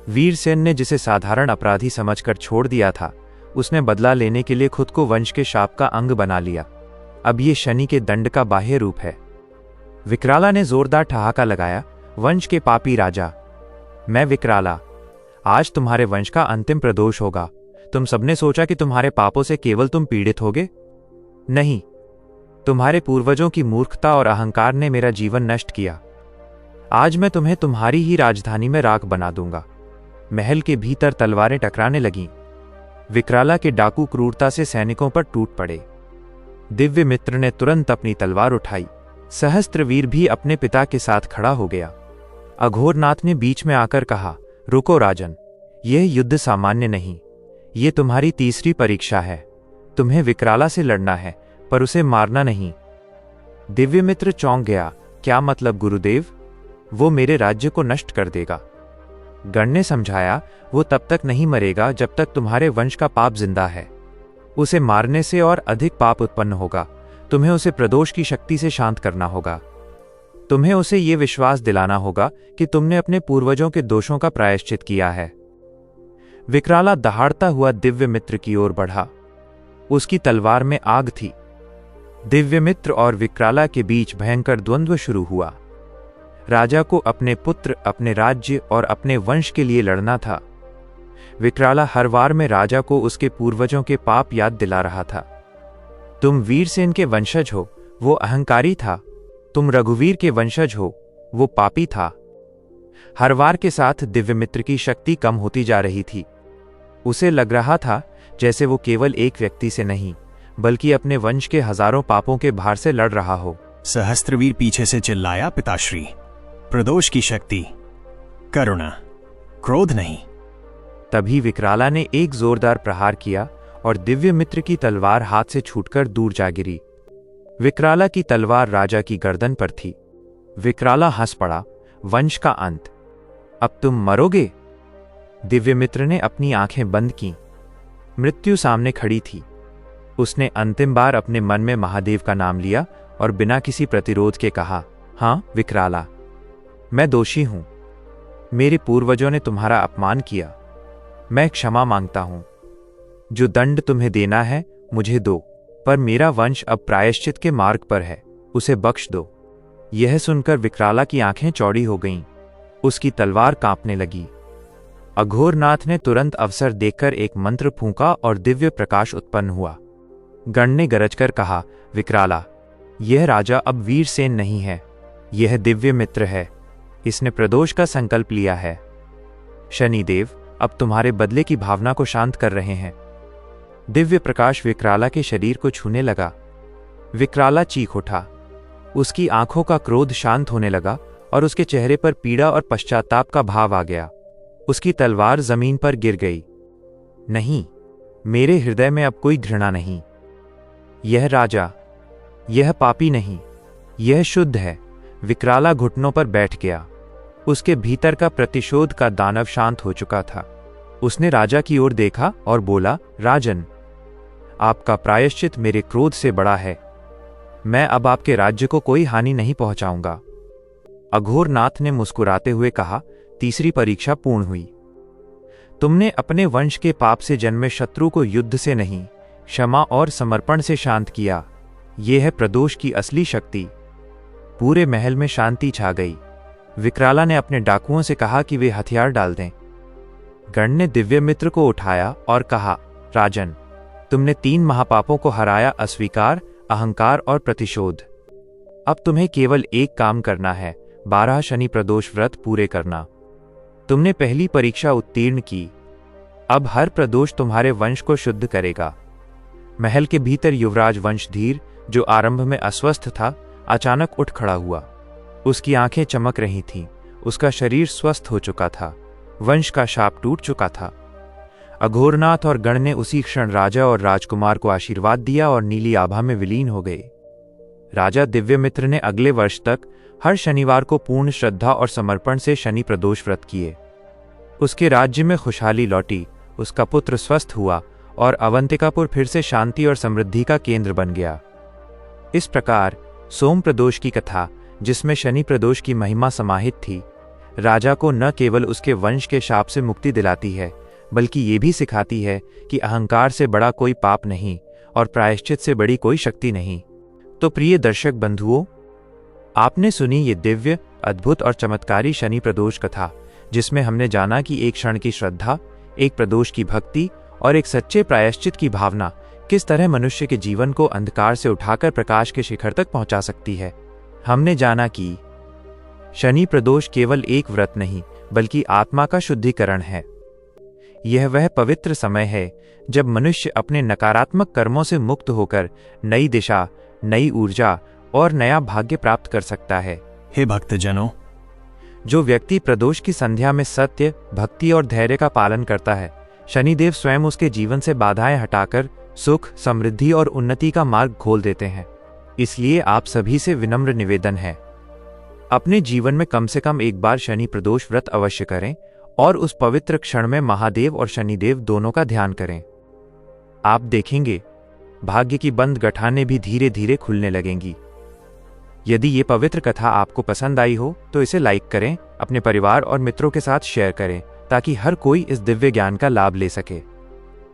वीरसेन ने जिसे साधारण अपराधी समझकर छोड़ दिया था, उसने बदला लेने के लिए खुद को वंश के शाप का अंग बना लिया। अब ये शनि के दंड का बाह्य रूप है। विकराला ने जोरदार ठहाका लगाया, वंश के पापी राजा, मैं विकराला, आज तुम्हारे वंश का अंतिम प्रदोष होगा। तुम सबने सोचा कि तुम्हारे पापों से केवल तुम पीड़ित होगे? नहीं, तुम्हारे पूर्वजों की मूर्खता और अहंकार ने मेरा जीवन नष्ट किया। आज मैं तुम्हें तुम्हारी ही राजधानी में राख बना दूंगा। महल के भीतर तलवारें टकराने लगीं। विकराला के डाकू क्रूरता से सैनिकों पर टूट पड़े। दिव्य मित्र ने तुरंत अपनी तलवार उठाई। सहस्त्रवीर भी अपने पिता के साथ खड़ा हो गया। अघोरनाथ ने बीच में आकर कहा, रुको राजन, यह युद्ध सामान्य नहीं, ये तुम्हारी तीसरी परीक्षा है। तुम्हें विकराला से लड़ना है, पर उसे मारना नहीं। दिव्य मित्र चौंक गया, क्या मतलब गुरुदेव? वो मेरे राज्य को नष्ट कर देगा। गण ने समझाया, वो तब तक नहीं मरेगा जब तक तुम्हारे वंश का पाप जिंदा है। उसे मारने से और अधिक पाप उत्पन्न होगा। तुम्हें उसे प्रदोष की शक्ति से शांत करना होगा। तुम्हें उसे ये विश्वास दिलाना होगा कि तुमने अपने पूर्वजों के दोषों का प्रायश्चित किया है। विकराला दहाड़ता हुआ दिव्य मित्र की ओर बढ़ा। उसकी तलवार में आग थी। दिव्य मित्र और विकराला के बीच भयंकर द्वंद्व शुरू हुआ। राजा को अपने पुत्र, अपने राज्य और अपने वंश के लिए लड़ना था। विकराला हर वार में राजा को उसके पूर्वजों के पाप याद दिला रहा था। तुम वीरसेन के वंशज हो, वो अहंकारी था। तुम रघुवीर के वंशज हो, वो पापी था। हर वार के साथ दिव्य मित्र की शक्ति कम होती जा रही थी। उसे लग रहा था जैसे वो केवल एक व्यक्ति से नहीं, बल्कि अपने वंश के हजारों पापों के भार से लड़ रहा हो। सहस्त्रवीर पीछे से चिल्लाया, पिताश्री, प्रदोष की शक्ति, करुणा, क्रोध नहीं। तभी विकराला ने एक जोरदार प्रहार किया और दिव्य मित्र की तलवार हाथ से छूटकर दूर जा गिरी। विकराला की तलवार राजा की गर्दन पर थी। विकराला हंस पड़ा, वंश का अंत, अब तुम मरोगे। दिव्य मित्र ने अपनी आंखें बंद की। मृत्यु सामने खड़ी थी। उसने अंतिम बार अपने मन में महादेव का नाम लिया और बिना किसी प्रतिरोध के कहा, हां विकराला, मैं दोषी हूं। मेरे पूर्वजों ने तुम्हारा अपमान किया। मैं क्षमा मांगता हूं। जो दंड तुम्हें देना है मुझे दो, पर मेरा वंश अब प्रायश्चित के मार्ग पर है, उसे बख्श दो। यह सुनकर विकराला की आंखें चौड़ी हो गईं। उसकी तलवार कांपने लगी। अघोरनाथ ने तुरंत अवसर देखकर एक मंत्र फूंका और दिव्य प्रकाश उत्पन्न हुआ। गण ने गरजकर कहा, विकराला, यह राजा अब वीरसेन नहीं है, यह दिव्य मित्र है। इसने प्रदोष का संकल्प लिया है। शनिदेव अब तुम्हारे बदले की भावना को शांत कर रहे हैं। दिव्य प्रकाश विकराला के शरीर को छूने लगा। विकराला चीख उठा। उसकी आंखों का क्रोध शांत होने लगा और उसके चेहरे पर पीड़ा और पश्चाताप का भाव आ गया। उसकी तलवार जमीन पर गिर गई। नहीं, मेरे हृदय में अब कोई घृणा नहीं। यह राजा, यह पापी नहीं, यह शुद्ध है। विकराला घुटनों पर बैठ गया। उसके भीतर का प्रतिशोध का दानव शांत हो चुका था। उसने राजा की ओर देखा और बोला, राजन, आपका प्रायश्चित मेरे क्रोध से बड़ा है। मैं अब आपके राज्य को कोई हानि नहीं पहुंचाऊंगा। अघोरनाथ ने मुस्कुराते हुए कहा, तीसरी परीक्षा पूर्ण हुई। तुमने अपने वंश के पाप से जन्मे शत्रु को युद्ध से नहीं, क्षमा और समर्पण से शांत किया। यह है प्रदोष की असली शक्ति। पूरे महल में शांति छा गई। विकराला ने अपने डाकुओं से कहा कि वे हथियार डाल दें। गण ने दिव्य मित्र को उठाया और कहा, राजन, तुमने 3 महापापों को हराया, अस्वीकार, अहंकार और प्रतिशोध। अब तुम्हें केवल एक काम करना है, 12 शनि प्रदोष व्रत पूरे करना। तुमने पहली परीक्षा उत्तीर्ण की। अब हर प्रदोष तुम्हारे वंश को शुद्ध करेगा। महल के भीतर युवराज वंशधीर, जो आरंभ में अस्वस्थ था, अचानक उठ खड़ा हुआ। उसकी आंखें चमक रही थीं, उसका शरीर स्वस्थ हो चुका था, वंश का शाप टूट चुका था। अघोरनाथ और गण ने उसी क्षण राजा और राजकुमार को आशीर्वाद दिया और नीली आभा में विलीन हो गए। राजा दिव्यमित्र ने अगले वर्ष तक हर शनिवार को पूर्ण श्रद्धा और समर्पण से शनि प्रदोष व्रत किए। उसके राज्य में खुशहाली लौटी, उसका पुत्र स्वस्थ हुआ और अवंतिकापुर फिर से शांति और समृद्धि का केंद्र बन गया। इस प्रकार सोम प्रदोष की कथा, जिसमें शनि प्रदोष की महिमा समाहित थी, राजा को न केवल उसके वंश के शाप से मुक्ति दिलाती है, बल्कि ये भी सिखाती है कि अहंकार से बड़ा कोई पाप नहीं और प्रायश्चित से बड़ी कोई शक्ति नहीं। तो प्रिय दर्शक बंधुओं, आपने सुनी ये दिव्य, अद्भुत और चमत्कारी शनि प्रदोष कथा, जिसमें हमने जाना कि एक क्षण की श्रद्धा, एक प्रदोष की भक्ति और एक सच्चे प्रायश्चित की भावना किस तरह मनुष्य के जीवन को अंधकार से उठाकर प्रकाश के शिखर तक पहुंचा सकती है। हमने जाना कि शनि प्रदोष केवल एक व्रत नहीं, बल्कि आत्मा का शुद्धिकरण है। यह वह पवित्र समय है जब मनुष्य अपने नकारात्मक कर्मों से मुक्त होकर नई दिशा, नई ऊर्जा और नया भाग्य प्राप्त कर सकता है। हे भक्तजनों, जो व्यक्ति प्रदोष की संध्या में सत्य, भक्ति और धैर्य का पालन करता है, शनिदेव स्वयं उसके जीवन से बाधाएं हटाकर सुख, समृद्धि और उन्नति का मार्ग खोल देते हैं। इसलिए आप सभी से विनम्र निवेदन है, अपने जीवन में कम से कम एक बार शनि प्रदोष व्रत अवश्य करें और उस पवित्र क्षण में महादेव और शनिदेव दोनों का ध्यान करें। आप देखेंगे भाग्य की बंद गठानें भी धीरे धीरे खुलने लगेंगी। यदि ये पवित्र कथा आपको पसंद आई हो तो इसे लाइक करें, अपने परिवार और मित्रों के साथ शेयर करें, ताकि हर कोई इस दिव्य ज्ञान का लाभ ले सके।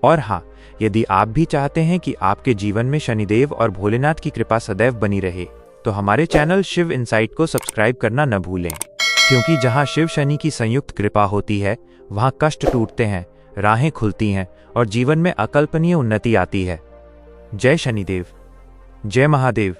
और हाँ, यदि आप भी चाहते हैं कि आपके जीवन में शनिदेव और भोलेनाथ की कृपा सदैव बनी रहे, तो हमारे चैनल शिव इनसाइट को सब्सक्राइब करना न भूलें, क्योंकि जहां शिव शनि की संयुक्त कृपा होती है, वहां कष्ट टूटते हैं, राहें खुलती हैं और जीवन में अकल्पनीय उन्नति आती है। जय शनिदेव, जय महादेव।